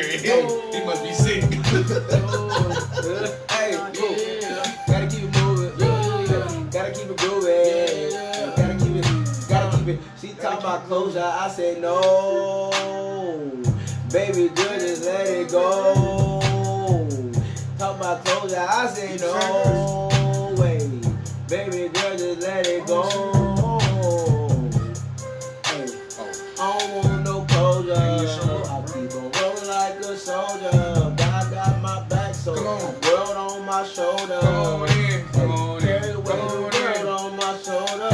hear it. He must be sick. Hey, gotta keep it moving. Gotta keep it grooving. Gotta keep it. She talk about closure. I say no. Baby girl, just let it go. Talk about closure. I say no way. Baby girl, just let it go. Hey, I don't want no closure. I keep on rolling like a soldier. God got my back, so world on my shoulder. Come on in. World on my shoulder.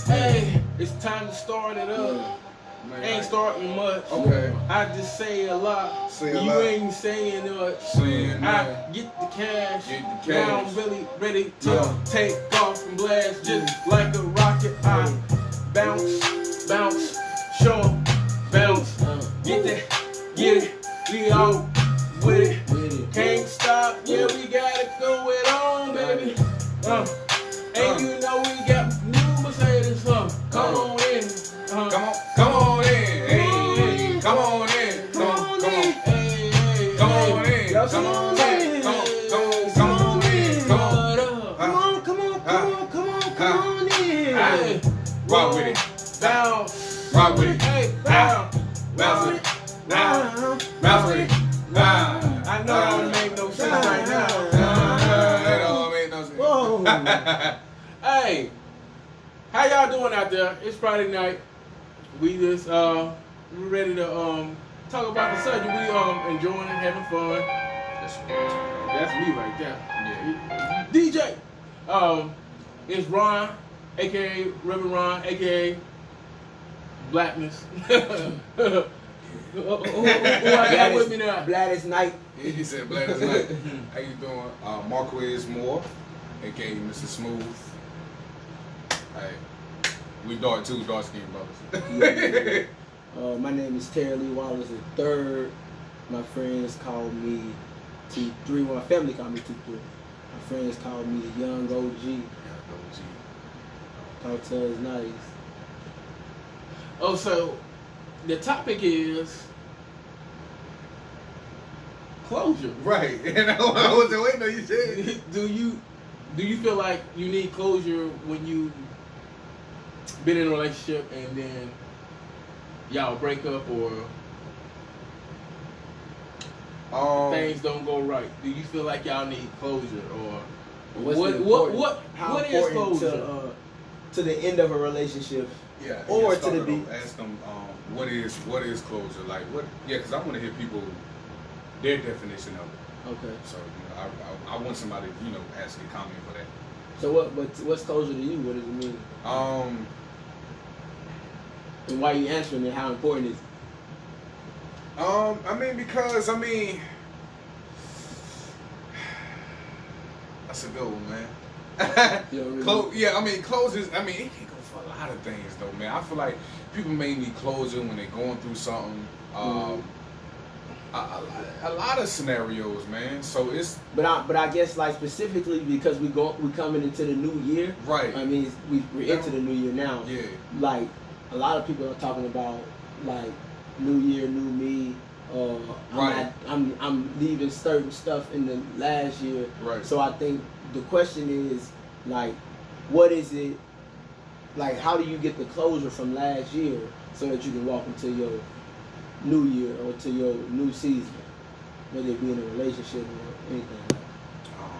Hey, it's time to start it up. Ain't starting much. Okay. I just say a lot. You ain't saying much. I get the cash. Now I'm really ready to take off and blast just like a rocket. I bounce, show 'em, bounce. Get it. We all with it. Can't stop. Yeah, we gotta go it on, baby. And you know we got new Mercedes. Come on in. Come on in. Hey, come on in. Come on in. Come on in. Come on in. Rock with it. Bounce. Rock with it. Hey, bounce. Bounce with it. Bounce with it. I know that don't make no sense right now. That don't make no sense. Whoa. Hey, how y'all doing out there? It's Friday night. We just we're ready to talk about the subject. We enjoying it, having fun. That's me right there. Yeah. DJ. It's Ron, aka Reverend Ron, aka Blackness. Who I got with me now? Gladys Knight. He said, "Black as night." How you doing? Marquez Moore, aka Mr. Smooth. Hey, we dark skinned brothers. My name is Terry Lee Wallace III. My friends call me T3. Well, my family call me T3. My friends call me the Young OG. Talk to us nice. Oh, so the topic is closure. Right. And I wasn't waiting on you said. Do you feel like you need closure when you been in a relationship and then y'all break up or things don't go right? Do you feel like y'all need closure or what is closure? To the end of a relationship. Yeah. Or to the beat. Ask them what is closure? Like what? Yeah, because I want to hear people their definition of it. Okay. So I want somebody actually comment for that. So what's closure to you? What does it mean? And why are you answering it? How important is it? Because that's a good one, man. Closures. It can go for a lot of things, though, man. I feel like people may need closure when they're going through something. A lot of scenarios, man. So it's. But I guess like specifically because we coming into the new year. Right. We're into the new year now. Yeah. Like a lot of people are talking about like new year, new me. Right. I'm leaving certain stuff in the last year. Right. So I think the question is like, what is it? Like, how do you get the closure from last year so that you can walk into your new year or to your new season, whether it be in a relationship or anything like that?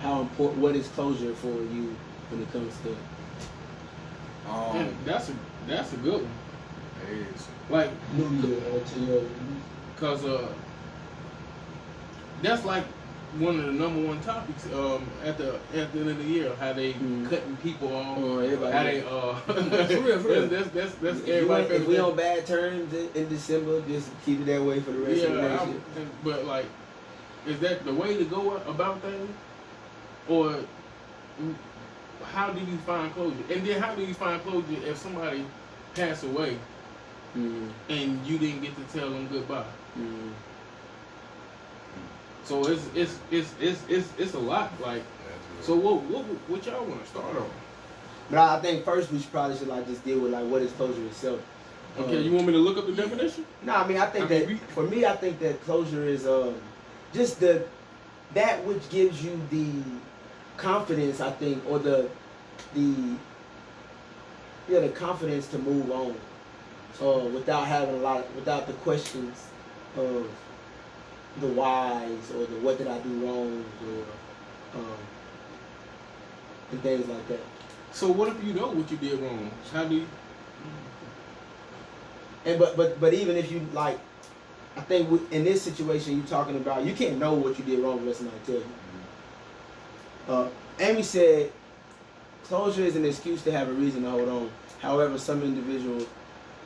How important? What is closure for you when it comes to? That's a good one. It is. Like New year or to your. Because that's like one of the number one topics at the end of the year, how they cutting people off, how they for real. That's everybody. If we on bad terms in December, just keep it that way for the rest of the relationship. But like, is that the way to go about things, or how do you find closure? And then how do you find closure if somebody passed away and you didn't get to tell them goodbye? So it's a lot. Like, so what y'all want to start on? But I think first we probably should like just deal with like what is closure itself. Okay, you want me to look up the definition? No, I mean I think for me, I think that closure is just that which gives you the confidence, I think, or the confidence to move on, without having without the questions of the whys or the what did I do wrong or and things like that. So what if you know what you did wrong? How do you? And but even if you like, I think in this situation you're talking about, you can't know what you did wrong unless somebody tell you. Amy said, closure is an excuse to have a reason to hold on. However, some individuals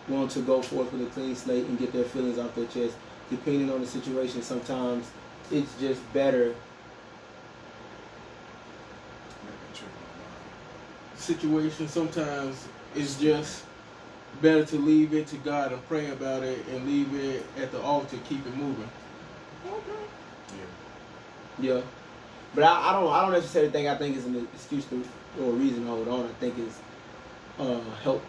want to go forth with a clean slate and get their feelings off their chest. Depending on the situation, sometimes it's just better. Situation sometimes it's just better to leave it to God and pray about it and leave it at the altar, keep it moving. Okay. Yeah. But I don't necessarily think it's an excuse or a reason to hold on. I think it's help.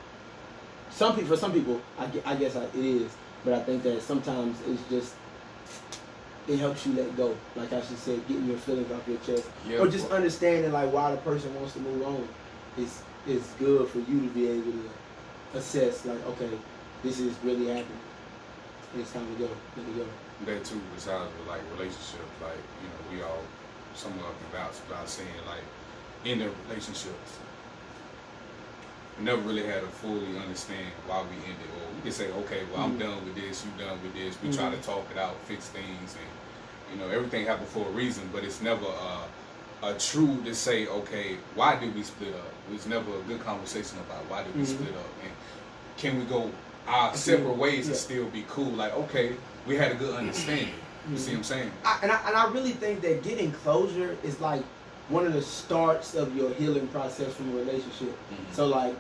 For some people, I guess it is. But I think that sometimes it's just it helps you let go. Like I should said, getting your feelings off your chest, or just understanding like why the person wants to move on. It's good for you to be able to assess like, okay, this is really happening. It's time to go. Let it go. That too, besides with like relationships, like we all somewhat can vouch about saying like in the relationships, we never really had to fully understand why we ended. Or we can say, okay, well I'm done with this, you done with this. We try to talk it out, fix things, and everything happened for a reason. But it's never a true to say, okay, why did we split up? It was never a good conversation about why did we split up, and can we go our separate ways and still be cool? Like, okay, we had a good understanding. You see what I'm saying? I really think that getting closure is like one of the starts of your healing process from a relationship. So like,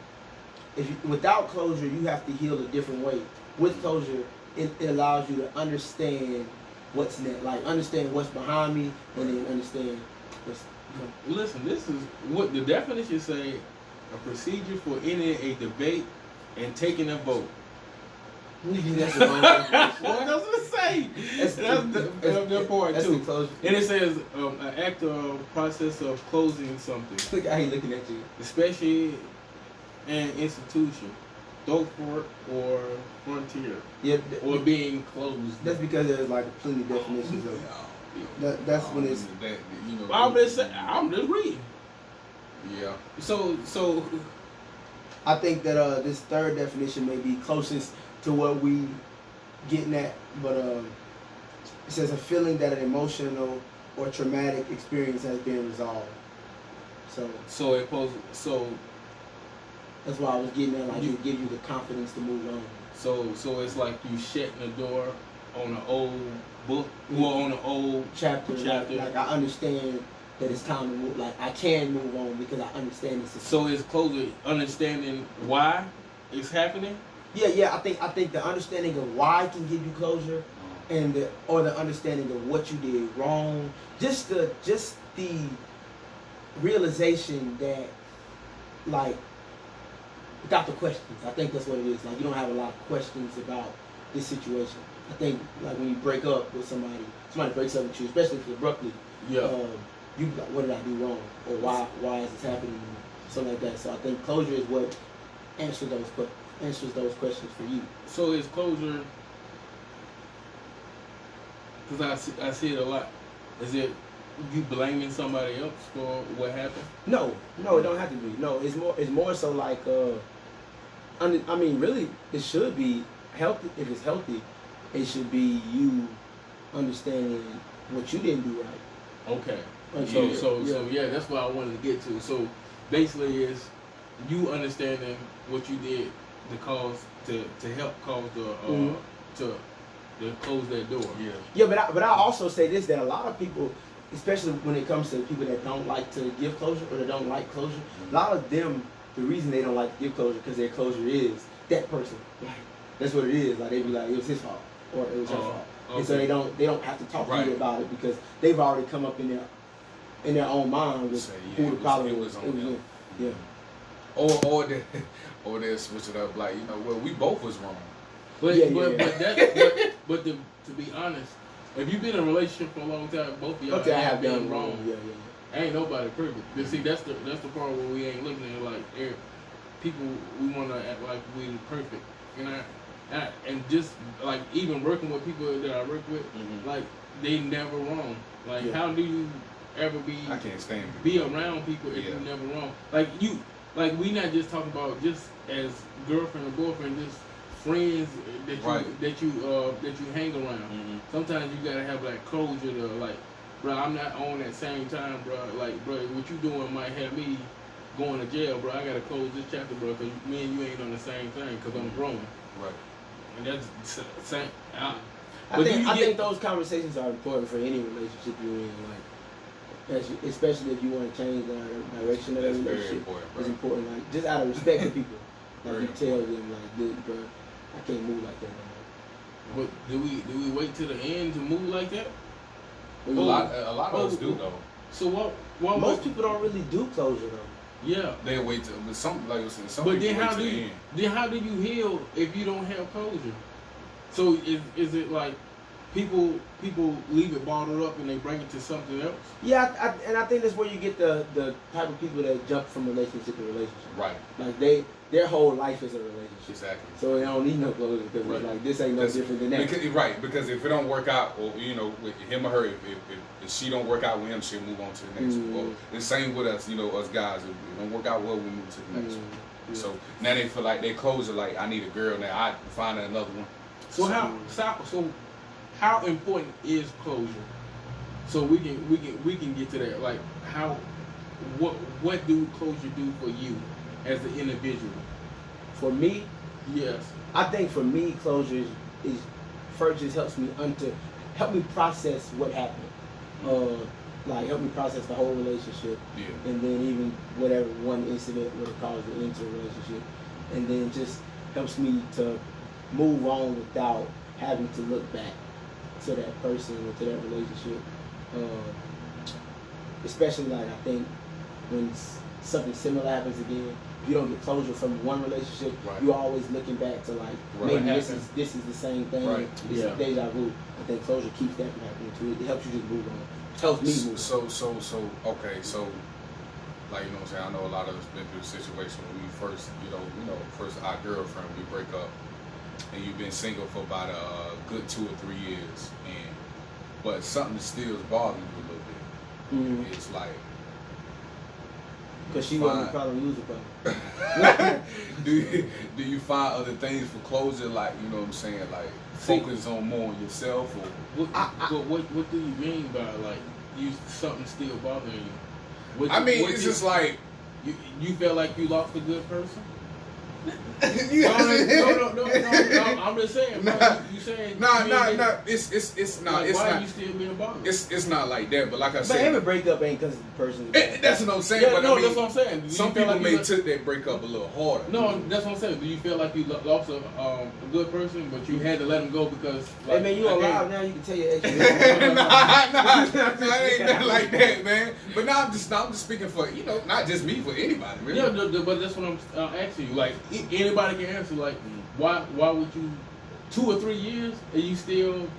without closure, you have to heal a different way. With closure, it allows you to understand what's next, like understand what's behind me, and then understand what's. Listen, this is what the definition say: a procedure for ending a debate and taking a vote. That's the wrong definition. What does it say? That's the part too. And it says an act or process of closing something. Look, I ain't looking at you. Especially an institution, dope fort or frontier. Yeah, or being closed. That's because there's like plenty of definitions of. That's when it's. I'm just reading. Yeah. So. I think that this third definition may be closest to what we getting at, but it says a feeling that an emotional or traumatic experience has been resolved. So that's why I was getting at, like it give you the confidence to move on. So it's like you shutting the door on an old book or on an old chapter. Like I understand that it's time to move. Like I can move on because I understand this. So it's closer understanding why it's happening. Yeah. I think the understanding of why can give you closure, and the understanding of what you did wrong. Just the realization that, like, without the questions. I think that's what it is. Like you don't have a lot of questions about this situation. I think like when you break up with somebody breaks up with you, especially if it's abruptly. Yeah. You like, what did I do wrong, or why is this happening, something like that. So I think closure is what answers those questions for you. So is closure, because I see it a lot. Is it you blaming somebody else for what happened? No, it don't have to be. No, it's more so like I mean, really, it should be healthy. If it's healthy, it should be you understanding what you didn't do right. Okay. So that's what I wanted to get to. So basically, is you understanding what you did to help cause the to close that door. Yeah, but I also say this, that a lot of people, especially when it comes to people that don't like to give closure or that don't like closure, a lot of them, the reason they don't like to give closure because their closure is that person. Like that's what it is. Like they be like, it was his fault or it was her fault, and so they don't have to talk to you about it because they've already come up in their own mind with who the problem was. It was him. Yeah. or they'll switch it up like, you know, well, we both was wrong. But to be honest, if you've been in a relationship for a long time, both of y'all have been wrong. Yeah. Ain't nobody perfect. But see, that's the part where we ain't looking at it like people. We want to act like we perfect, you know. And just like even working with people that I work with, like they never wrong. Like how do you ever be? I can't stand be around people if you're never wrong. Like we not just talking about just as girlfriend or boyfriend, just friends that you hang around. Sometimes you gotta have like closure to like, bro, I'm not on at same time, bro. Like, bro, what you doing might have me going to jail, bro. I gotta close this chapter, bro, because me and you ain't on the same thing, because I'm growing. Right. And that's same. I think those conversations are important for any relationship you're in, like. Especially if you want to change the direction of the relationship, it's important. Like just out of respect for people, like you tell them, like, "Dude, bro, I can't move like that no more." But do we wait till the end to move like that? A lot of us do though. So what most people don't really do closure though. Yeah, they wait till some like some. But then how do you heal if you don't have closure? So is it like? People leave it bottled up and they bring it to something else. Yeah, I think that's where you get the type of people that jump from relationship to relationship. Right. Like their whole life is a relationship. Exactly. So they don't need no closure because it's like this ain't no different than that. Because if it don't work out, or you know, with him or her, if she don't work out with him, she'll move on to the next one. Well, the same with us, you know, us guys. If it don't work out well, we move to the next one. Yeah. So now they feel like they closure. Like I need a girl now. I find another one. So how important is closure? So we can get to that. Like what do closure do for you as an individual? For me, yes. I think for me, closure is first just help me process what happened. Like help me process the whole relationship, and then even whatever one incident would have caused an end to the relationship, and then just helps me to move on without having to look back to that person or to that relationship. Especially like I think when something similar happens again, if you don't get closure from one relationship, you're always looking back to like maybe this is the same thing. This is deja vu. I think closure keeps that from happening too. It helps you just move on. It helps me move. So okay, so like you know what I'm saying, I know a lot of us been through a situation when we first, first our girlfriend, we break up. And you've been single for about a good 2 or 3 years, but something still is bothering you a little bit. It's like because she wasn't the problem, you was the problem. do you find other things for closure, like you know what I'm saying, like focus on more on yourself, or what do you mean by like something still bothering you? It's just like you feel like you lost a good person. No, I'm just saying, bro. You saying no. It's not. Like, it's why not. Are you still being bothered? It's not like that. But like I said, but every breakup ain't because of the person. That's what I'm saying. Yeah, but no, that's what I'm saying. Some people may took that breakup a little harder. No, that's what I'm saying. Do you feel like you lost a good person, but you had to let him go because? Like, hey man, you alive now? You can tell your ex. Nah, it ain't nothing like that, man. But now I'm just speaking for not just me, for anybody. Really. Yeah, but that's what I'm asking you. Like anybody can answer. Like why would you 2 or 3 years and you still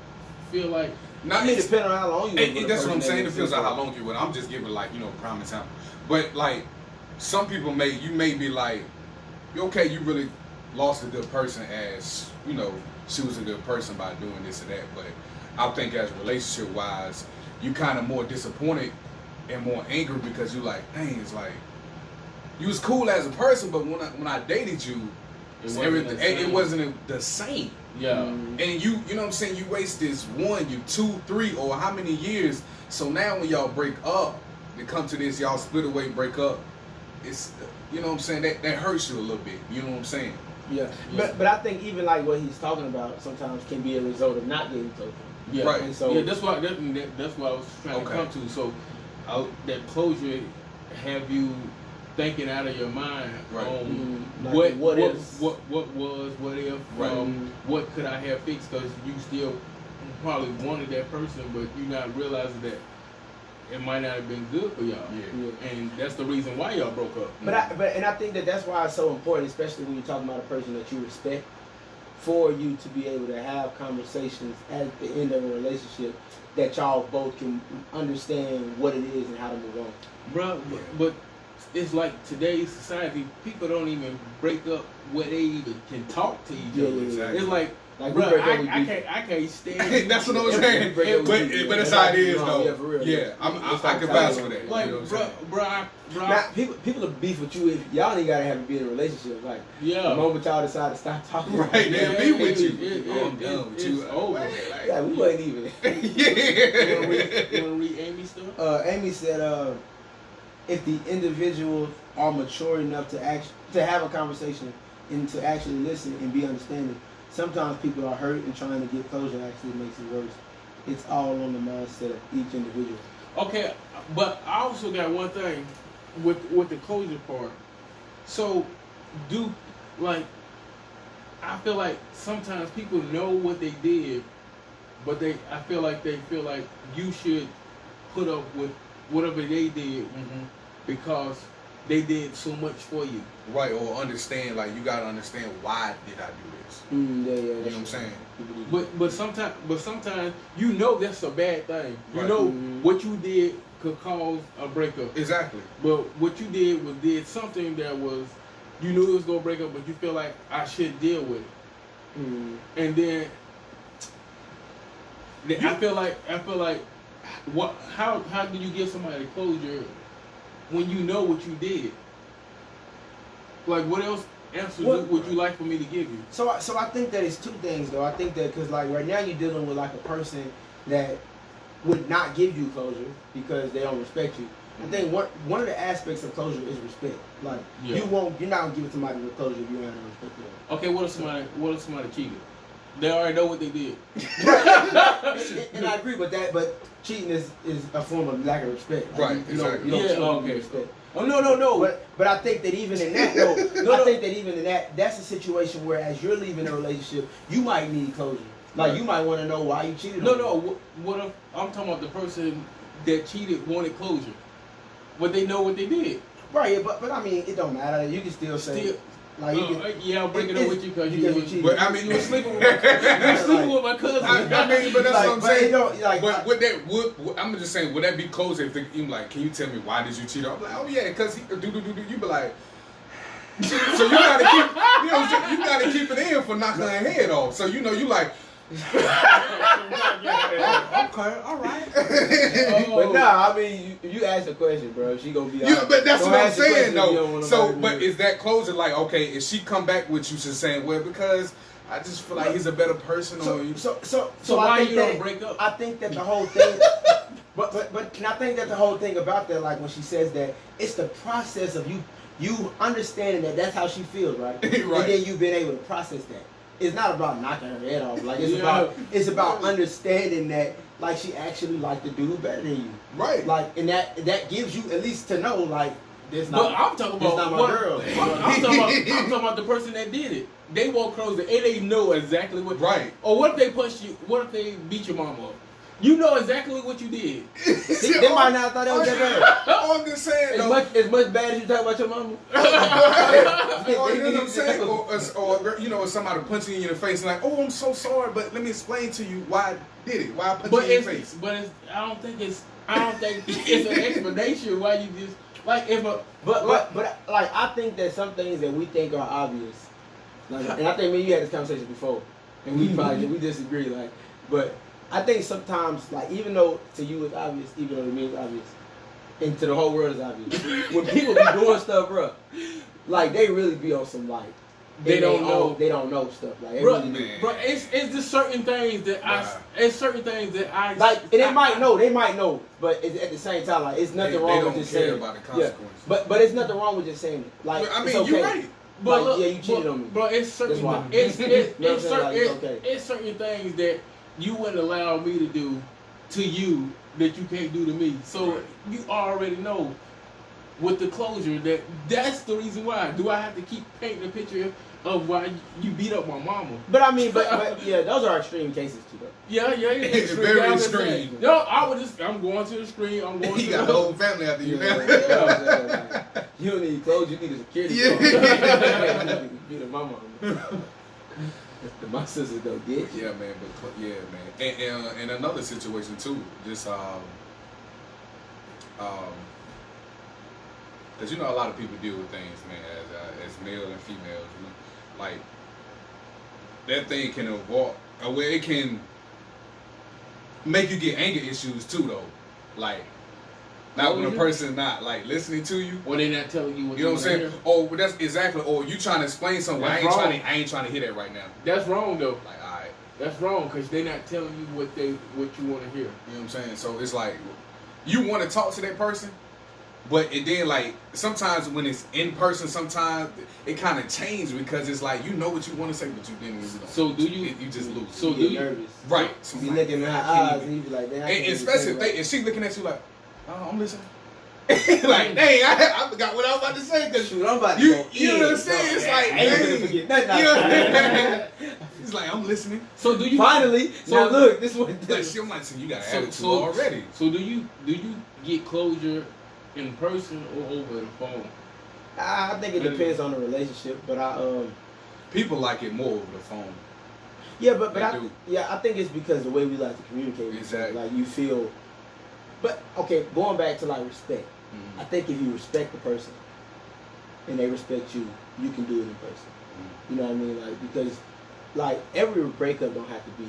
feel like? It depends on how long you. That's what I'm saying. It depends on how long you were. I'm just giving prime example. But like some people may be like, okay, you really lost a good person as she was a good person by doing this or that. But I think as relationship wise, you kind of more disappointed and more angry because you like, dang, it's like you was cool as a person, but when I dated you. It wasn't the same. Yeah. And you know what I'm saying, you waste this 1, 2, 3, or how many years. So now when y'all break up, they come to this, y'all split away, break up. It's you know what I'm saying, that hurts you a little bit. You know what I'm saying? Yeah. But I think even like what he's talking about sometimes can be a result of not getting closure. Yeah. Right. And so that's what I was trying to come to. So that closure have you thinking out of your mind on what was, what if, what could I have fixed? Because you still probably wanted that person, but you're not realizing that it might not have been good for y'all. Yeah. And that's the reason why y'all broke up. But I think that's why it's so important, especially when you're talking about a person that you respect, for you to be able to have conversations at the end of a relationship that y'all both can understand what it is and how to move on. Bro, but it's like today's society, people don't even break up where they even can talk to each other. Exactly. It's like Like, bro, I can't stand. That's what I was saying. But that's how it is, though. Yeah, for real. Yeah, I can vouch for that. Like, you know what I'm saying? bro. Now, people will beef with you if y'all ain't gotta have to be in a relationship. Like, the moment y'all decide to stop talking, right? They'll be with you. I'm done with you. It's over. Yeah, we wasn't even. Yeah. You wanna read Amy's stuff? Amy said, if the individuals are mature enough to have a conversation and to actually listen and be understanding, sometimes people are hurt and trying to get closure actually makes it worse. It's all on the mindset of each individual. Okay, but I also got one thing with the closure part. So, I feel like sometimes people know what they did, but I feel like you should put up with whatever they did because they did so much for you. Right, or understand, like, you gotta understand why did I do this. Yeah, you know what I'm saying? But sometimes you know that's a bad thing. You Right. know what you did could cause a breakup. Exactly. But what you did something that was, you knew it was gonna break up, but you feel like I should deal with it. And then I feel like how do you give somebody closure when you know what you did? Like, what else would you like for me to give you? So I think that it's two things, though. I think that because, like, right now you're dealing with, like, a person that would not give you closure because they don't respect you. I think one of the aspects of closure is respect. Like, you're not gonna give it to somebody with closure if you don't have no respect for them. Okay, what if somebody cheated? They already know what they did. And I agree with that, but cheating is a form of lack of respect. Like, Right, you don't exactly. show Okay. respect. Oh no. But I think that even in that, I think that even in that, that's a situation where as you're leaving a relationship, you might need closure. Like, you might want to know why you cheated. No. What if I'm talking about the person that cheated wanted closure, but they know what they did. Right, but I mean, it don't matter. You can still say. Like, I'll break it up with you because you But I mean, you were sleeping with my cousin. I mean, but that's what I'm saying. But would that I'm just saying, would that be closure if you like, can you tell me why did you cheat? I'm like, oh yeah, because he do. You be like, so you gotta keep, you gotta keep it in for knocking her head off. So you like. Okay, all right. But nah, I mean, you ask a question, bro. She gonna be. But that's what I'm saying, though. So, but is that closure like, okay? If she come back with you, she's saying, well, because I just feel like he's a better person, So why you don't break up? I think that the whole thing. But can I think that the whole thing about that, like when she says that, it's the process of you understanding that that's how she feels, right? Right. And then you've been able to process that. It's not about knocking her head off. Like, it's about understanding that, like, she actually liked the dude better than you. Right. Like, and that gives you at least to know, like, this not. But I'm talking about not my girl. I'm talking about the person that did it. They won't close it, and they know exactly what. Right. Or what if they punched you? What if they beat your mama up? You know exactly what you did. They might not have thought that was that bad. I'm just saying, As much bad as you talk about your mama. You know what I'm saying? Or somebody punching you in the face and like, oh, I'm so sorry, but let me explain to you why I did it. Why I punched you in the face. I don't think it's an explanation why you just like if a but like I think that some things that we think are obvious, like, and I think me and you had this conversation before, and we disagree, like, but I think sometimes, like, even though to you it's obvious, even though to me it's obvious, and to the whole world it's obvious, when people be doing stuff, bro, like, they really be on some, like, they don't know stuff, like, bro, it's just certain things that I like, and they might know, but it's, at the same time, like, it's nothing wrong with just saying about the consequences. But it's nothing wrong with just saying it. Like, I mean, it's okay. you're right. But like, you cheated on me. Bro, it's certain. It's certain things that you wouldn't allow me to do to you that you can't do to me. So you already know with the closure that's the reason why. Do I have to keep painting a picture of why you beat up my mama. But I mean, but yeah, those are extreme cases too, though. Yeah. It's very extreme. Yo, I'm going to the stream. I'm going. You got the whole family after you now. You don't need clothes. You need a security guard. You beat up my mama. My sister go get you. Yeah, man. But yeah, man. And another situation too. Just because you know a lot of people deal with things, man, as male and females. You know, like that thing can evolve, where it can make you get anger issues too, though. Like, not when a person not like listening to you, or they not telling you what you know what I'm saying. Hear. Oh, that's exactly. Or you trying to explain something. I ain't trying to hear that right now. That's wrong though. Like, all right, that's wrong because they not telling you what you want to hear. You know what I'm saying? So it's like you want to talk to that person. But it then, like, sometimes when it's in person, sometimes it kind of changes because it's like you know what you want to say, but you didn't. So do you? You just lose. So do you? Nervous. Right. So you looking in her eyes and you be like, damn. And especially if she looking at you like, oh, I'm listening. Like, dang, I forgot what I was about to say because I'm about to you know what I'm saying? It's like, I ain't gonna forget nothing. You know? It's like I'm listening. So do you? Finally. So look, this one. Like, I'm like, so you got an attitude already. So do you get closure in person or over the phone? I think it depends on the relationship, but people like it more over the phone. Yeah, but I think it's because the way we like to communicate. Exactly. Like you feel. But okay, going back to like respect. I think if you respect the person and they respect you, you can do it in person. You know what I mean? Like because like every breakup don't have to be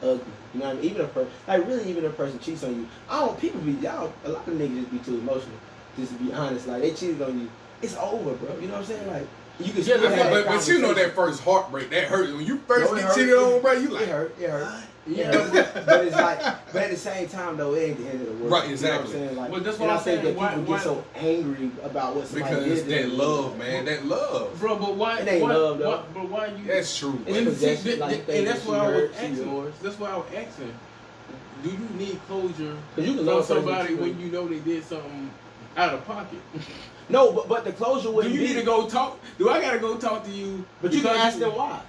ugly. You know what I mean? Even if a person cheats on you, a lot of niggas just be too emotional. Just to be honest, like they cheated on you, it's over, bro. You know what I'm saying? Like you can but you know that first heartbreak, that hurt. When you first get cheated on, bro, you like it hurt. Yeah, but it's like, but at the same time though, it ain't the end of the world. Right, exactly. You know what I'm saying? Like, well, that's what I think that people get so angry about what somebody did. Because that love, man, that love, bro. But why? It ain't love, though. But why you? That's true. And that's why I was asking. That's why I was asking. Do you need closure from somebody when you know they did something out of pocket? No, but the closure wouldn't be. Do you need to go talk? Do I gotta go talk to you? But you can ask them why.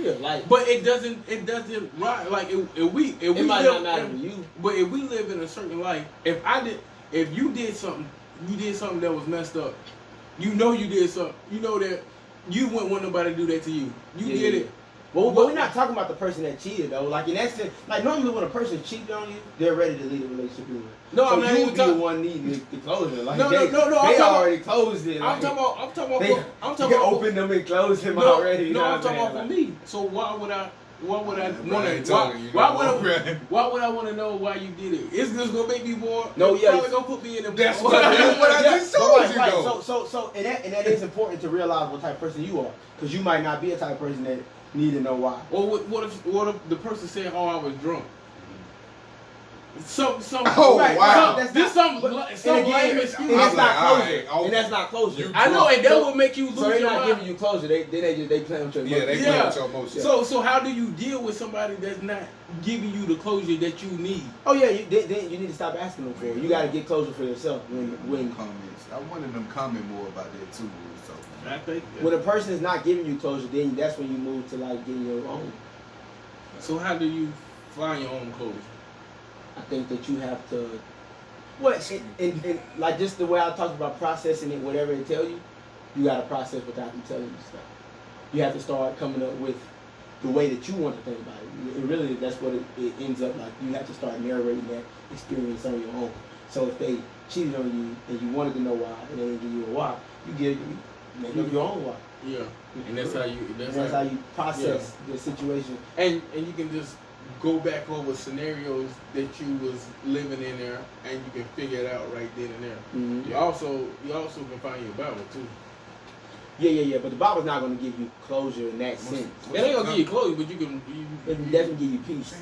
Yeah, like, but it doesn't right. Like if we might not matter to you. But if we live in a certain life, if you did something that was messed up, you know you did something. You know that you wouldn't want nobody to do that to you. You did it. Well, but we're not talking about the person that cheated though. Like in that sense, like normally when a person cheats on you, they're ready to leave the relationship anyway. No, so I'm not you would be the one needing the closure. Like no. They already closed it. I'm talking about. You can open them and close them already. You know I'm talking about for me. So why would I want to? Why would I want to know why you did it? It's just gonna make me more. No, yeah, probably gonna put me in the. That's what I just told you. Right. So and that is important to realize what type of person you are, because you might not be a type of person that need to know why. Or what if the person said, "Oh, I was drunk." Some wow. That's some lame excuse. And that's not closure. And that's not closure. I know, and that would make you lose so they're your not mind. giving you closure. They play with your emotions. Yeah, they play with your emotions. So how do you deal with somebody that's not giving you the closure that you need? Oh yeah, you need to stop asking them for it. You got to get closure for yourself. When comments, I wanted them comment more about that too. So I think when a person is not giving you closure, then that's when you move to like getting your own. So how do you find your own closure? I think that you have to, and like just the way I talked about processing it, whatever they tell you, you got to process without them telling you stuff. You have to start coming up with the way that you want to think about it. It really, that's what it ends up like. You have to start narrating that experience on your own. So if they cheated on you and you wanted to know why, and they didn't give you a why, you make up your own why. Yeah, and that's how you. That's how you process the situation. And you can just go back over scenarios that you was living in there, and you can figure it out right then and there. Mm-hmm. You also can find your Bible too. Yeah. But the Bible's not going to give you closure in that sense. It ain't gonna give you closure, but you can. It can definitely give you peace.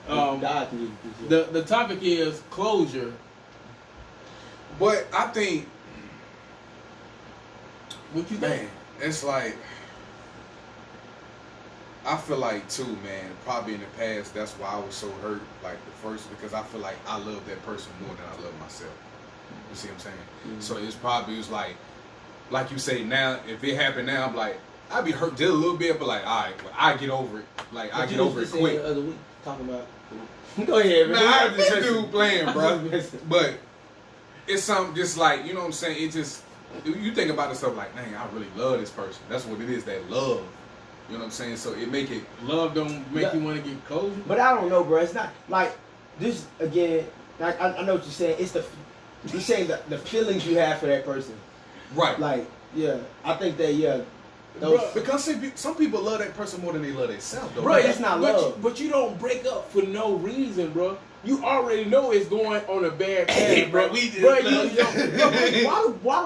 God can give you peace. Yeah. The topic is closure. But I think, what you think? man, it's like, I feel like too, man, probably in the past, that's why I was so hurt, like the first, because I feel like I love that person more than I love myself. You see what I'm saying? Mm-hmm. So it was like you say now, if it happened now, I'm like, I'd be hurt just a little bit, but like, all right, well, I get over it. Like, I get over it quick. The other week talking about. Go ahead, man. Nah, this dude playing, bro. But it's something just like, you know what I'm saying? It just, you think about the stuff like, dang, I really love this person. That's what it is, that love. You know what I'm saying? So it make it. Love don't make you want to get closer. But I don't know, bro. It's not like this again. Like I know what you're saying. It's you're saying the feelings you have for that person. Right. Like, yeah, I think that, yeah. Bro, because some people love that person more than they love themselves, though. Bro, that's not love. But you don't break up for no reason, bro. You already know it's going on a bad path, bro. Why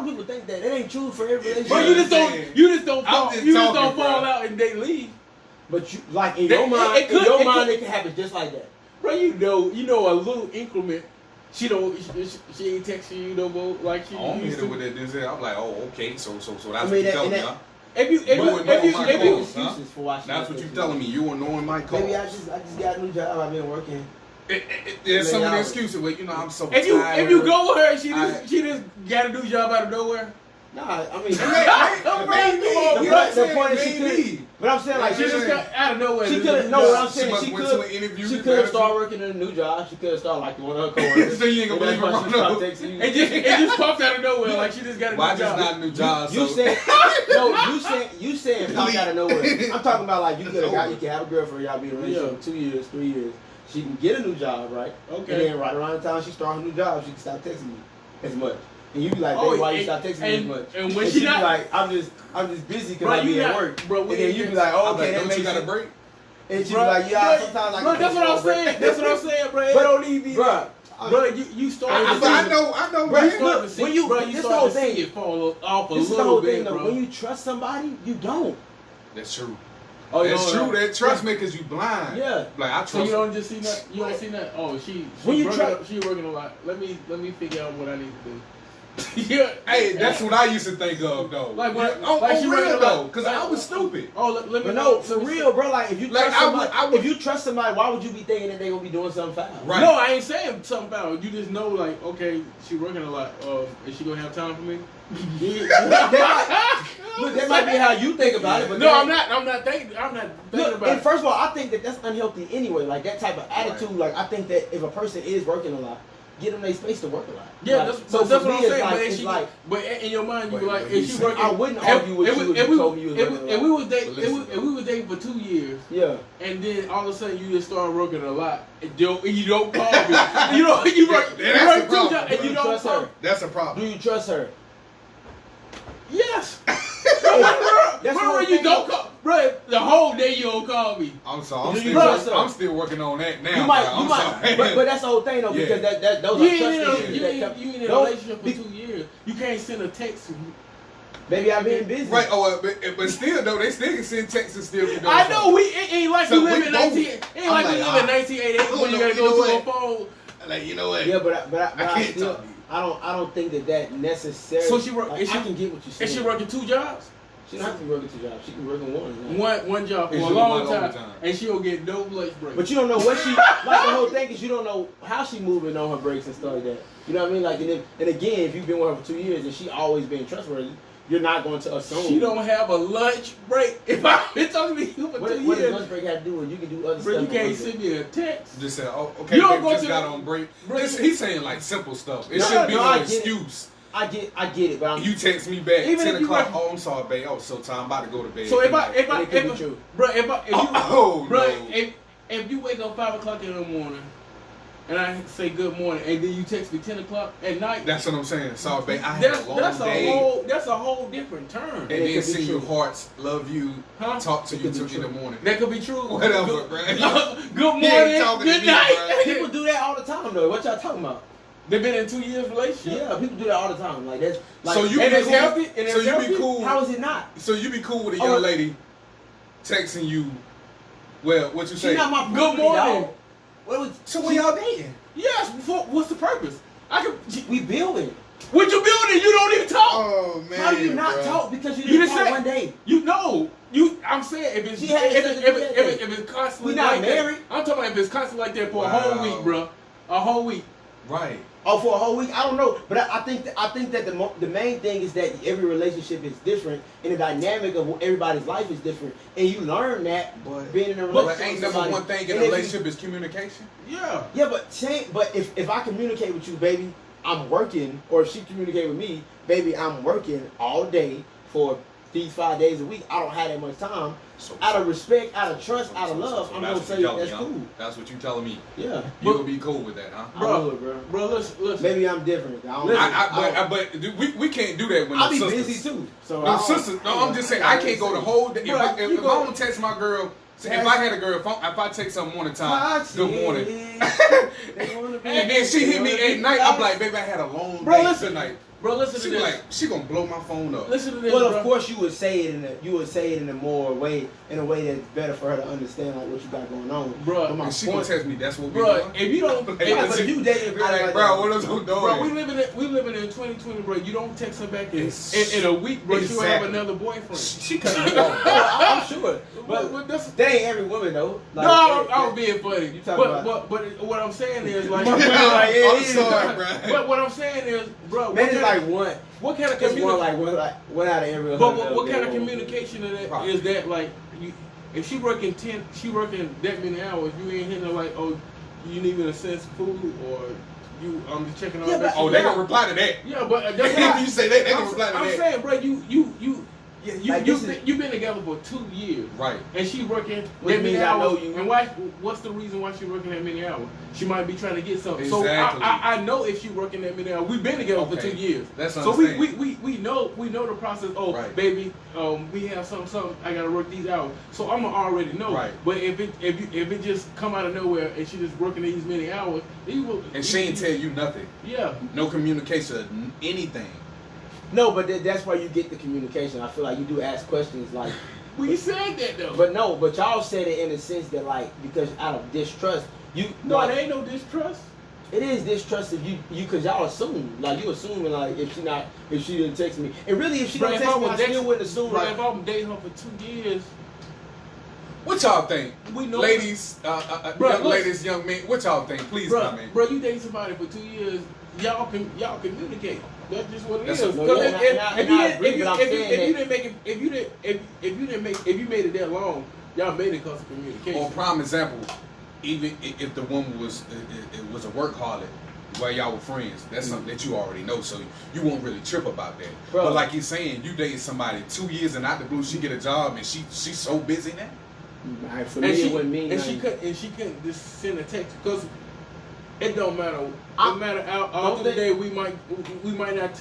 do people think that? That ain't true for every relationship. Bro, you just don't fall out and they leave. But you, like in your mind, it can happen just like that. Bro, you know a little increment. She ain't texting you no more like she used to. With that, I'm like, oh, okay, so that's what you telling me, huh? If you excuses for why that's what you telling me. You annoying my cause. Maybe I just got a new job. I've been working. There's some of the excuses where I'm so tired. If you go with her, she just got a new job out of nowhere. Nah, I mean, the point is she could. But I'm saying like she just got out of nowhere. She could. No, what I'm saying she could have started working in a new job. She could have started like one of her coworkers. So you ain't gonna believe her. It just popped out of nowhere like she just got a new job. Why just not a new job? You saying popped out of nowhere. I'm talking about like you can have a girlfriend, y'all be in a relationship 2 years, 3 years. She can get a new job, right? Okay. And then right around the time she starts a new job, she can stop texting me as much. And you be like, baby, why you stop texting me as much? And when she be like, I'm just busy because I be at work. Bro, and then you be like, oh, okay, that makes got a break. And she be like, yeah, sometimes I. Bro, that's what I'm saying. That's what I'm saying, bro. But don't even be, bro. Bro, you start. I know. Bro, look, when you this the whole thing. It fall off a this little is the whole bit, thing, though. bro. When you trust somebody, you don't. That's true. Oh, that's true. That trust me because you blind. Yeah. Like I trust. So you don't just see that. You don't see that. Oh, she working a lot. Let me figure out what I need to do. Yeah. Hey, that's what I used to think of though. Like what? Like she real though, because I was stupid. Oh, let me know. For real, bro. Like if you trust somebody, if you trust somebody, why would you be thinking that they gonna be doing something foul? Right. No, I ain't saying something foul. You just know, like, okay, she working a lot. Is she gonna have time for me? That might be how you think about it, but no, I'm not thinking about it. And first of all, I think that's unhealthy anyway. Like that type of attitude. Like I think that if a person is working a lot, get them their space to work a lot. Yeah, like, that's what I'm saying. But in your mind, you like, if she working, I wouldn't argue with you if you told me you was working a lot. If we was dating for 2 years, yeah, and then all of a sudden you just start working a lot, and you don't call me. you work 2 jobs and you don't call me. That's a problem. Do you trust her? Yes. Bro, you don't call, bro. The whole day you don't call me. I'm sorry. I'm still working on that now. You might. But that's the whole thing though, because those are trust issues. You ain't in a relationship for 2 years. You can't send a text. Maybe I've been busy. Right. Oh, but still though, they still can send texts and still. I know it ain't like we live in 1988 when you gotta go to a phone. Like you know what? Yeah, but I don't think that necessarily. So she work. Like, I can get what you're saying. Is she working 2 jobs? She don't have to be working 2 jobs. She can work in one job for a long time, and she'll get no lunch break. But you don't know what she like. The whole thing is you don't know how she moving on her breaks and stuff like that. You know what I mean? Like and again, if you've been with her for 2 years and she always been trustworthy, you're not going to assume she don't have a lunch break. If I've been talking to you for 2 years, what does lunch break have to do with? You can do other stuff. You can't send me a text. Just say, oh, okay, you don't just got on break. He's saying like simple stuff. It shouldn't be no excuse. I get it, but you text me back even 10 o'clock. Oh, I'm sorry, babe. Oh, so time. I'm about to go to bed. So if you wake up 5 o'clock in the morning, and I say good morning, and then you text me 10 o'clock at night. That's what I'm saying. Sorry, babe. I had a long day. That's a whole different term. And then send you hearts, love you, talk to you in the morning. That could be true. Whatever, bro. Good morning, good night. People do that all the time, though. What y'all talking about? They've been in 2 years relationship. Yeah, people do that all the time. Like that's like, so you and be it's cool. Healthy. And so you be cool. How is it not? So you be cool with a young lady texting you. Well, what you say? She's not my good morning. So when y'all dating? Yes. What's the purpose? We building. What you building? You don't even talk. Oh man. How do you not talk because you didn't talk one day? You know. I'm saying if it's constantly we not like married. that, I'm talking about if it's constantly like that for a whole week, bro. A whole week. Right. Oh, for a whole week? I don't know, but I think that the main thing is that every relationship is different, and the dynamic of everybody's life is different, and you learn that being in a relationship. But ain't number one thing in a relationship is communication. Yeah. Yeah, but if I communicate with you, baby, I'm working, or if she communicate with me, baby, I'm working all day for these 5 days a week. I don't have that much time. So, out of respect, out of trust, out of love, I'm gonna say that's cool. That's what you telling me. Yeah, you'll be cool with that, huh? Bro, listen. Maybe I'm different. But we can't do that when I'll the be sisters. busy too. So sisters. No, I'm just saying I can't go the whole day. If I don't text my girl. If I had a girl, if I text her morning time, good morning, and then she hit me at night, I'm like, baby, I had a long day tonight. Bro, listen to this. Like, she gonna blow my phone up. Listen to this. Well, of course, you would say it in a more way, in a way that's better for her to understand like what you got going on. Bro, and she gonna text me. That's what we doing. If you don't, if you dating a girl like bro, what is doing? Bro, we living in 2020, bro. You don't text her back in a week, bro. She will have another boyfriend. She cut me off. I'm sure, but that ain't every woman though. Like, no, I was being funny. But what I'm saying is like, I'm sorry, bro. But what I'm saying is, bro, like one. What kind of communication? One out of every. But what kind of communication is that? Like, if she working that many hours, you ain't hitting her like, oh, you need me to send some food, or I'm just checking on. Yeah, they gonna reply to that. Yeah, but that's if you say that, they gonna reply to that. I'm saying, bro, you've been together for 2 years, right? And she working that many hours. And what's the reason why she working that many hours? She might be trying to get something. Exactly. So I know if she working that many hours. We've been together for 2 years. That's so we know the process. Oh, right. Baby, we have something. I gotta work these hours. So I'ma already know. Right. But if it just come out of nowhere and she just working these many hours, she ain't tell you nothing. Yeah. No communication, anything. No, but that's why you get the communication. I feel like you do ask questions like. Well, you said that though. But y'all said it in a sense that like because out of distrust, No, there ain't no distrust. It is distrust if you because y'all assume like you assuming like if she didn't text me and really if she don't text me I still wouldn't assume bro, like if I'm dating her for 2 years. What y'all think? We know ladies, ladies, young men. What y'all think? Please comment. Bro, you date somebody for 2 years. Y'all communicate. That's just what it is. If you made it that long, y'all made it because of communication. For prime example, even if the woman was a workaholic, while y'all were friends, that's something that you already know, so you won't really trip about that. Bro. But like you're saying, you dated somebody 2 years and out the blue, she get a job and she's so busy now. For me, it wouldn't mean she couldn't just send a text because it don't matter. No matter out the day we might not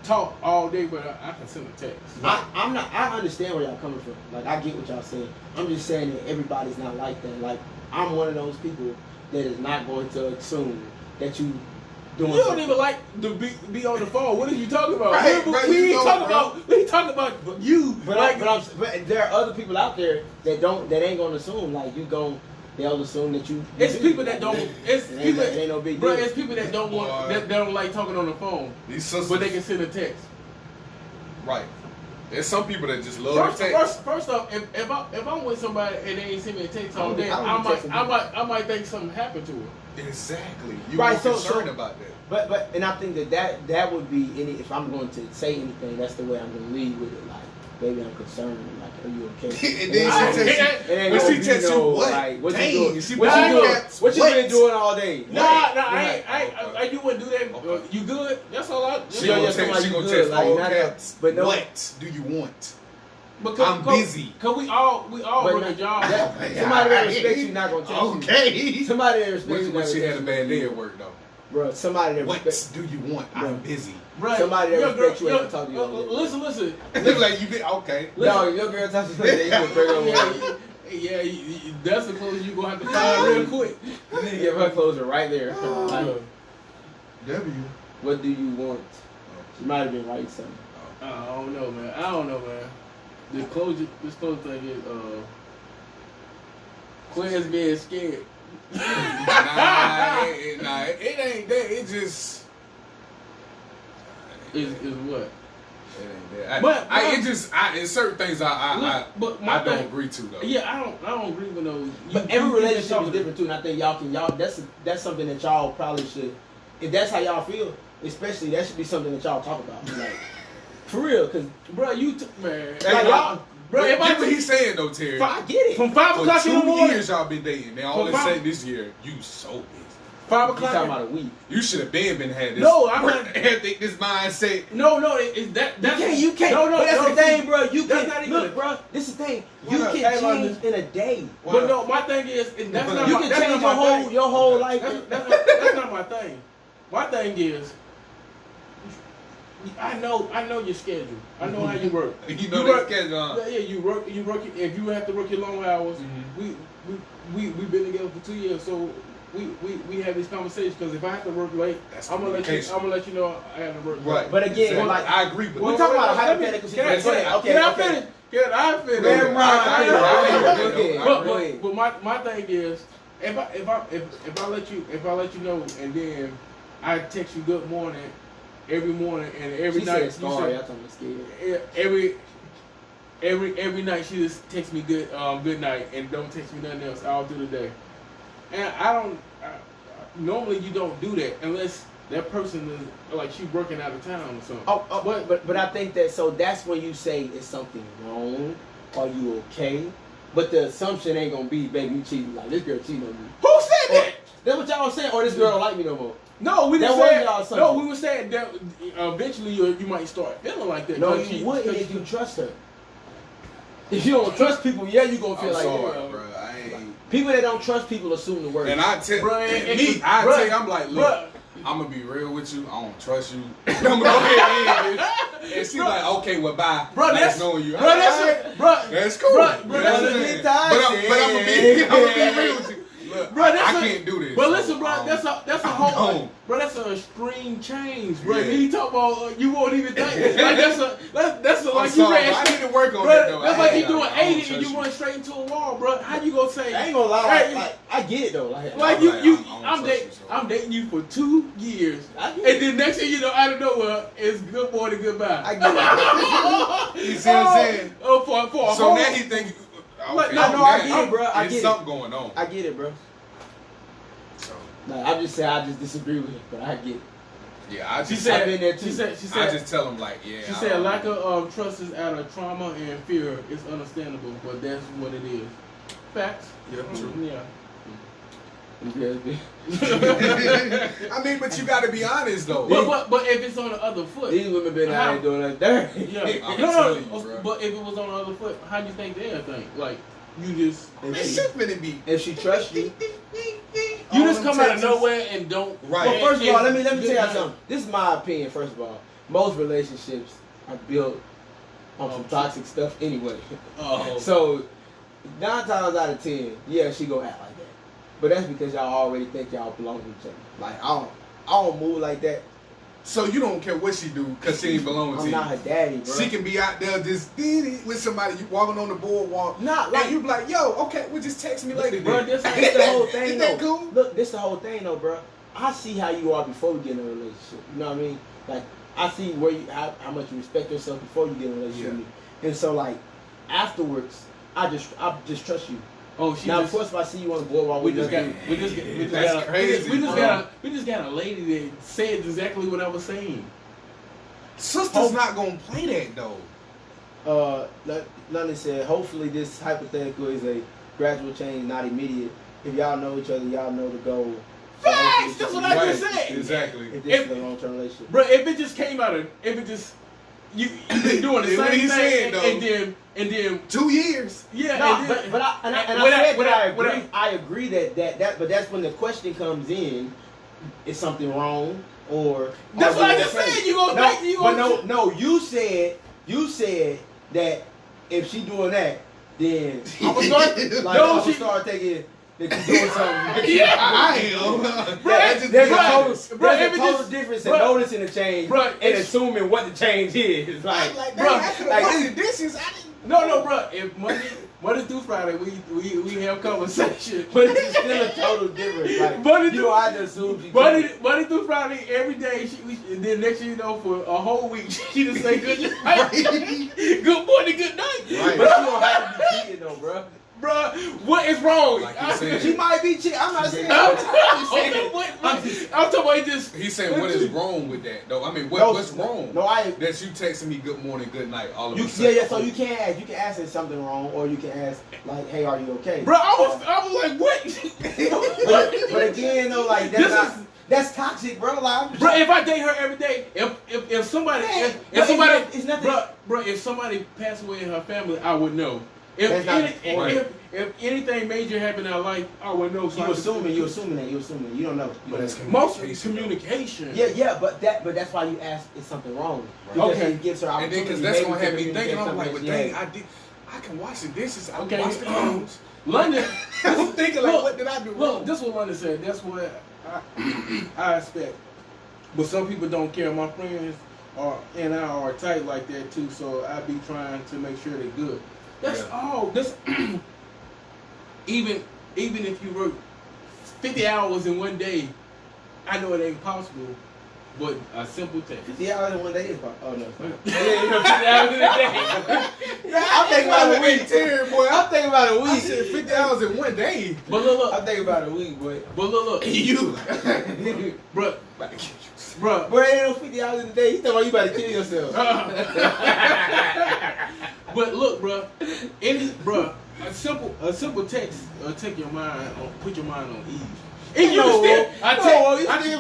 talk all day, but I can send a text. I understand where y'all coming from. Like I get what y'all saying. I'm just saying that everybody's not like that. Like I'm one of those people that is not going to assume that you doing. You don't even like to be on the phone. What are you talking about? Right, we ain't talking about you. But there are other people out there that ain't gonna assume like you gon'. They'll assume that you. It's people that don't. It's people. It ain't no big deal. Bro, it's people that don't want. That don't like talking on the phone. These sisters, but they can send a text. Right. There's some people that just love text. First off, if I'm with somebody and they ain't send me a text all day, I might think something happened to her. Exactly. You right, concerned about that. But and I think that would be if I'm going to say anything, that's the way I'm going to lead with it. Like, baby, I'm concerned. Like, are you okay? And then she texts you, what? Like, what Dang, you doing? What you been doing all day? Nah, I you wouldn't do that. Okay. You good? That's all I. She gonna text all caps. But no, what do you want? I'm busy. Cause we all work a job. Somebody that respects you not gonna text you. Okay. Somebody that respects you. When she had a bad day at work though. Bro, somebody that what do you want? I'm busy. Right. Somebody that respects you ain't talk to you. Listen. Look like you been okay. No, your girl talks to you. You gonna bring her yeah, that's the clothes you gonna have to find real quick. You need to give her clothes right there. W. What do you want? She might have been writing something. I don't know, man. This clothes thing is Quinn's being scared. nah, it ain't that. It just is what. It ain't that. It's certain things I don't agree to though. Yeah, I don't agree with those. But every relationship is different too, and I think y'all that's something that y'all probably should if that's how y'all feel, especially that should be something that y'all talk about. Like, for real, because, bro, man. Like, y'all, bro, if I what he's saying though, Terry. I get it. From 5 o'clock in the morning. 2 years y'all been dating. Now all they say this year, you so busy. 5 You o'clock. talking about a week. You should have been had this. No, I'm not. This mindset. No, it's that's You can't. No, but that's no, the thing, bro. You that's can not even look, bro. This is the thing. You What up? can Hey, change in a day. But no, my thing is that's not You my, can that's change not my thing. your whole life. That's not my thing. My thing is, I know your schedule. I know how you work. You know that schedule. Huh? Yeah, you work. If you have to work your long hours, we've been together for 2 years, so we have these conversations. Because if I have to work late, I'm gonna let you know I have to work late. Right. But again, exactly. like I agree with we're that. talking about a hypothetical situation. Can I finish? Man, Right. But my thing is, if I let you know, and then I text you good morning every morning, and every night every night she just texts me good night and don't text me nothing else all through the day. And normally you don't do that unless that person is like she's working out of town or something. But I think that that's when you say is something wrong. Are you okay? But the assumption ain't gonna be, baby, you cheating. Like this girl cheating on me. Who said that? That's what y'all was saying. Or this girl don't like me no more. No, we that didn't say y'all no. We were saying that eventually you might start feeling like that. No, you wouldn't if you trust her. If you don't trust people, yeah, you gonna feel that. Bro. I ain't. People that don't trust people assume the worst. And I tell me, I'm like, look, I'm gonna be real with you. I don't trust you. I'm gonna go ahead and she's like, okay, well, bye. Bro, that's knowing you. That's cool. Bro, I'm gonna be real with you. Look, bro, I can't do this. But listen, bro, that's a whole, bro, that's a extreme change, bro. Yeah. He talk about you won't even think. Like that's a like you ran. I need to work on bro, that though. That's like you doing 80 and you run straight into a wall, bro. How you gonna say? I ain't gonna lie. Like, I get it though. I'm dating you for 2 years, and then next thing you know, out of nowhere, it's good morning, goodbye. I get it. You see what I'm saying? Oh, for so now he think. Okay, I get it, bro. I get There's something going on. I get it, bro. So. No, I'm just saying I just disagree with it, but I get it. Yeah, I've been there too. She said, I just tell him like, yeah. She said lack of trust is out of trauma and fear. It's understandable, but that's what it is. Facts. Yeah, true. Yeah. I mean, but you got to be honest though. But if it's on the other foot, these women been out here doing that dirty. Yeah. No. But if it was on the other foot, how do you think they'll think? Like you just if she trusts you, you just come out of nowhere and don't. Right. Well, first of all, let me tell you something. This is my opinion. First of all, most relationships are built on some toxic stuff anyway. So 9 times out of 10, yeah, she gonna act like that. But that's because y'all already think y'all belong to each other. Like I don't move like that. So you don't care what she do because she ain't belong to you. I'm not her daddy, bro. She can be out there just with somebody, you walking on the boardwalk. Not like and you be like, yo, okay, well just text me later. Bro, this the whole thing. Isn't that cool? Look, this the whole thing though, bro. I see how you are before we get in a relationship. You know what I mean? Like I see where how much you respect yourself before you get in a relationship with me. And so like afterwards, I just trust you. Oh, now of course if I see you on the boardwalk, we just got a lady that said exactly what I was saying. Sister's not gonna play that though. London said, hopefully this hypothetical is a gradual change, not immediate. If y'all know each other, y'all know the goal. So facts! That's what I just said. Exactly. If this is a long-term relationship. Bro, if it just came out of, you been doing the same thing, and then 2 years. Yeah, no, I agree that but that's when the question comes in: is something wrong or? That's what I just said. You said that if she doing that, then I'm gonna start thinking that you doing something. Yeah, I am. There's a total difference in noticing the change and assuming what the change is. Like the dishes. No, bro. If Monday through Friday we have conversation, but it's still a total difference. Like, I just assume Monday through Friday every day. Then next thing you know, for a whole week she just say good night, good morning, good night. Right. But you don't have to be cheating though, bro. Bruh, what is wrong? Like you said. She might be cheating. I'm not saying. I'm talking about this. He's saying, what is wrong with that, though? I mean, what's wrong? No, that you texting me good morning, good night, all of a sudden. Yeah. So you can't ask. You can ask if something wrong, or you can ask like, "Hey, are you okay?" Bro, I was like, what? but again, though, like that's toxic, bro. Like, bro, if I date her every day, if somebody, it's nothing. Bro, if somebody passed away in her family, I would know. If anything major happened in her life, I would know. So you assuming that. You don't know. But it's most communication. Yeah, but that's why you ask is something wrong. Right. Okay. It gives her opportunity. And then because that's gonna have me thinking, I'm like, well, dang, I can wash the dishes. I can wash the clothes. London. I'm thinking like, what did I do wrong? Look, this is what London said. That's what I expect. But some people don't care. My friends are tight like that too. So I be trying to make sure they're good. That's all. This even if you work 50 hours in one day, I know it ain't possible. But a simple text. 50 hours in one day is possible. Oh no. 50 hours in a day. I'm thinking about a week. Boy. I'm thinking about a week. I said 50 hours in one day. But look. I'm thinking about a week, boy. But look. You. Bruh. Bro, ain't no 50 hours in a day. You talking about you about to kill yourself. But look, bro, a simple text take your mind put your mind on ease. And you I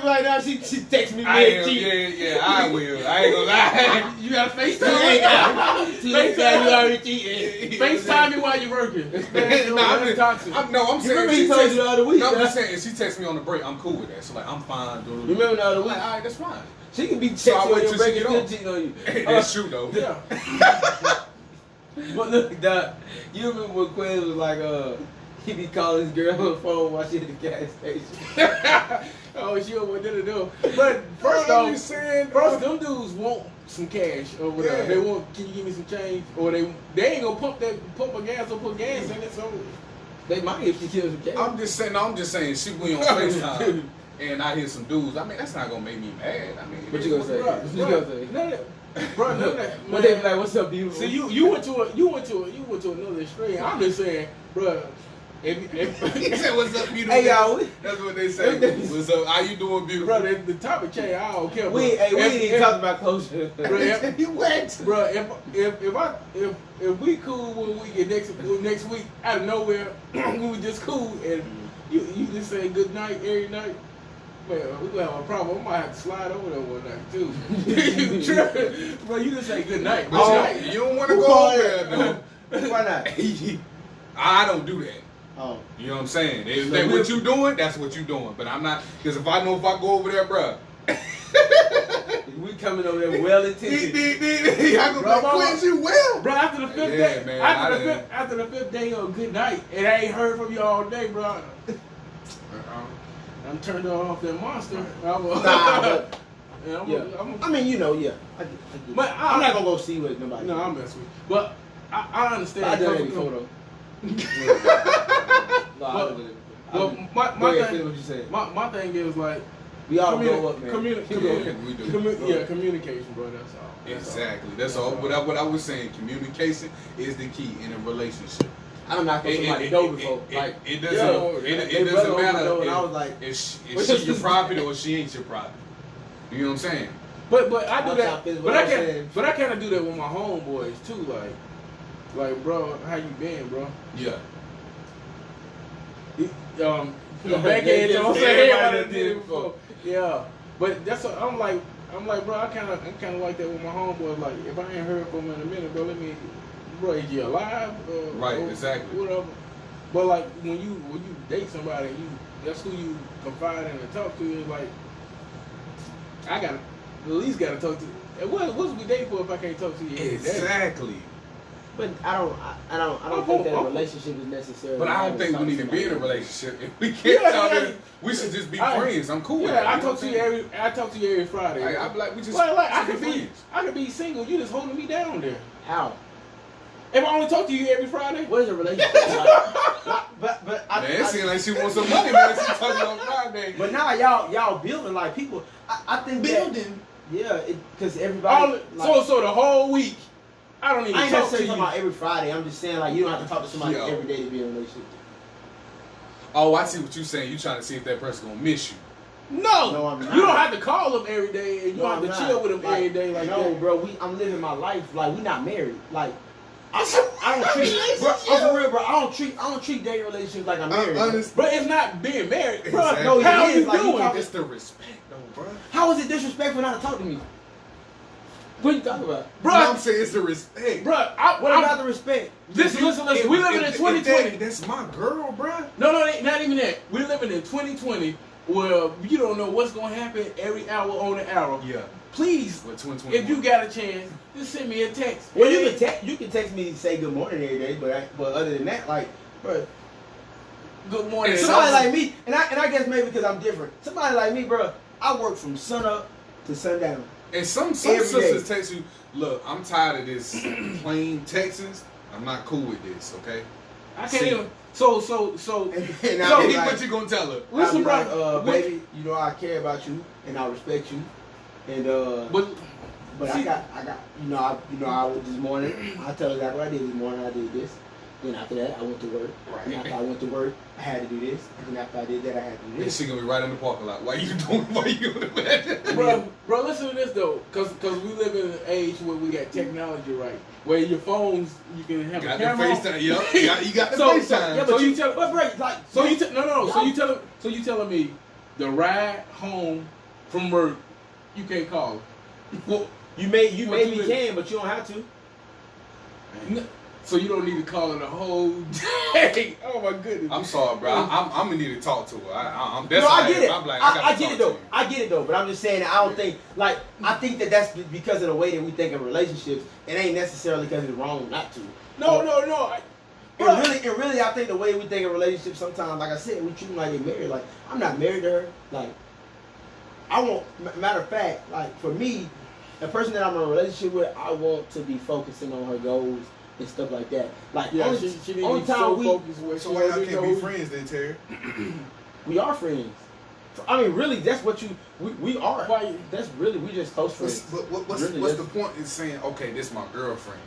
like now she text me. Yeah, I will. I ain't gonna lie. You gotta FaceTime. FaceTime you already cheating. FaceTime me while you're working. I'm saying. Remember he told you the other week. No, I'm just saying. If she texts me on the break, I'm cool with that. So like, I'm fine. You remember the other week? Like, all right, that's fine. She can be texting on your break and cheating on you. That's true though. Yeah. But look, Doc, you remember when Quinn was like, he be calling his girl on the phone while she at the gas station. Oh, she don't want to do. But first off, them dudes want some cash or whatever. Yeah. They want, can you give me some change? Or they ain't gonna pump a gas or put gas in it. So they might if she kills some cash. I'm just saying, she went on FaceTime and I hear some dudes. I mean, that's not gonna make me mad. I mean, what you gonna say? What you gonna say? No. Bro, but they be like, "What's up, beautiful?" See, you went to another extreme. I'm just saying, bro. If he said, "What's up, beautiful?" Hey y'all, that's what they say. What's up? How you doing, beautiful? Bro, the topic change. I don't care. Bro. We ain't even talking about closure. Bro, you went. Bro, if we cool when we get next week out of nowhere, we was just cool and you just say good night every night. Man, we gonna have a problem. I might have to slide over there one night too. You tripping? Bro, you just say good night. You don't want to go over there, though. Why not? I don't do that. Oh. You know what I'm saying? If that's what you doing, that's what you doing. But I'm not, because if I go over there, bro. We coming over there well intentioned. I go quit you well. Bro, after the fifth day, man, after the fifth day of good night, and I ain't heard from you all day, bro. I'm turned off that monster. I mean, you know, yeah. I get but I'm not gonna go see what nobody. No, I'm messing with you. But I understand. I done that before though. My thing is like we all go up, man. Communication, bro. That's all. Exactly. That's all. What I was saying, communication is the key in a relationship. I'm not gonna somebody door before. Like it doesn't matter. And I was like, is she your property or she ain't your property? You know what I'm saying? But I do that. But I kind of do that with my homeboys too. Like, bro, how you been, bro? Yeah. Backhand, don't say everybody did it before. Yeah, but that's what I'm like, bro. I'm kind of like that with my homeboys. Like, if I ain't heard from him in a minute, bro, bro, is you alive? Right, exactly. Whatever. But like when you date somebody, that's who you confide in and talk to. It's like I gotta at least gotta talk to. What's we dating for if I can't talk to you? Exactly. But I don't think that a relationship is necessary. But I don't think we need to be in a relationship. If we can't talk, we should just be friends. I'm cool with that. I talk to you every Friday. I be like, we just I could be single. You just holding me down there. How? If I only talk to you every Friday? What is a relationship like? but it seems like she wants some money, man. She talking on Friday. But now y'all building like people. I think building. Because everybody. So the whole week. I don't even I ain't talk to necessarily you. talking about every Friday. I'm just saying like you don't have to talk to somebody every day to be in a relationship. Oh, I see what you're saying. You trying to see if that person gonna miss you. No, I'm not. you don't have to call them every day, and you don't have to chill with them every day like no, that. bro. I'm living my life like we not married. Like I don't treat, bro. I'm for real, bro. I don't treat dating relationships like I'm married. But it's not being married, bro. Exactly. No, How it you is. Like, doing? It's the respect, though, bro. How is it disrespectful not to talk to me? What you talking about, Bro? I'm saying it's the respect, what about the respect? Listen. We living in 2020. That's my girl, bro. No, not even that. We're living in 2020 where you don't know what's gonna happen every hour on the hour. Yeah. Please, But 2021. if you got a chance, just send me a text. Well, you can text me and say good morning every day, but other than that, like, bro, Good morning. somebody like me, and I guess maybe because I'm different. Somebody like me, bro, I work from sun up to sundown. And some sisters text you, look, I'm tired of this plain Texans. I'm not cool with this, okay? I can't even. So. And So, What you gonna tell her? Listen, bro. Baby, you know I care about you and I respect you, and but see, I got you know I was this morning. I tell her exactly what I did this morning. I did this. Then after that, I went to work. Right. And after I went to work, I had to do this. And then after I did that, I had to do And this. she gonna be right in the parking lot. Why you doing that? Bro, listen to this though, cause we live in an age where we got technology, right? Where your phones, you can have Got a camera. the FaceTime. Yep. You got the So, FaceTime. Yeah, but you tell, but bro, like, So you telling me the ride home from work, you can't call. well, you What maybe you can, but you don't have to. So you don't need to call it a whole day. Oh my goodness. I'm sorry, bro. I'm gonna need to talk to her. That's No, how I get it. I'm like, I get it though. I get it though. But I'm just saying that I don't think like I think that's because of the way that we think of relationships. It ain't necessarily because it's wrong not to. No. And really, I think the way we think of relationships sometimes, like I said, we treat them like they're married. Like I'm not married to her. Like I want. Matter of fact, like for me, the person that I'm in a relationship with, I want to be focusing on her goals and stuff like that. Like Yeah, only, she need to be only so time focused with. So why y'all can't be friends then, Terry? we are friends. I mean, really, that's what we are. Why? That's really we just close friends. What's Really, the point in saying, okay, this is my girlfriend?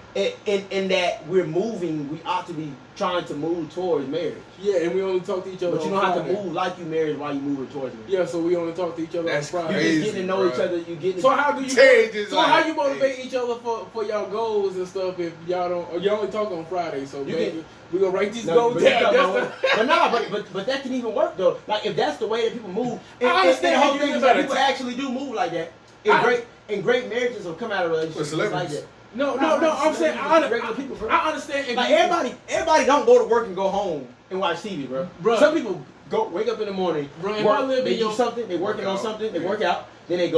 In that we're moving, we ought to be trying to move towards marriage. Yeah, and we only talk to each other. But you on don't have to Friday. move like you married while you moving towards marriage. Yeah, so we only talk to each other That's on Friday. You crazy. just getting to know Bruh. each other. You getting. So how do you? Terry just So like, how you motivate each other for y'all goals and stuff if y'all don't? Or you only talk on Friday, so You maybe we gonna write these No, goals but, down. but that can even work though. Like if that's the way that people move, and, I understand and the how whole you thing live is that at a people time. actually do move like that. I- And great marriages will come out of relationships just like celebrities. that. No. I'm saying regular people, bro. I understand. If Like you- everybody don't go to work and go home and watch TV, bro. Bruh. Some people wake up in the morning, Bruh, if work, I live they in do your- something, they working on Work out. something, they work out, then they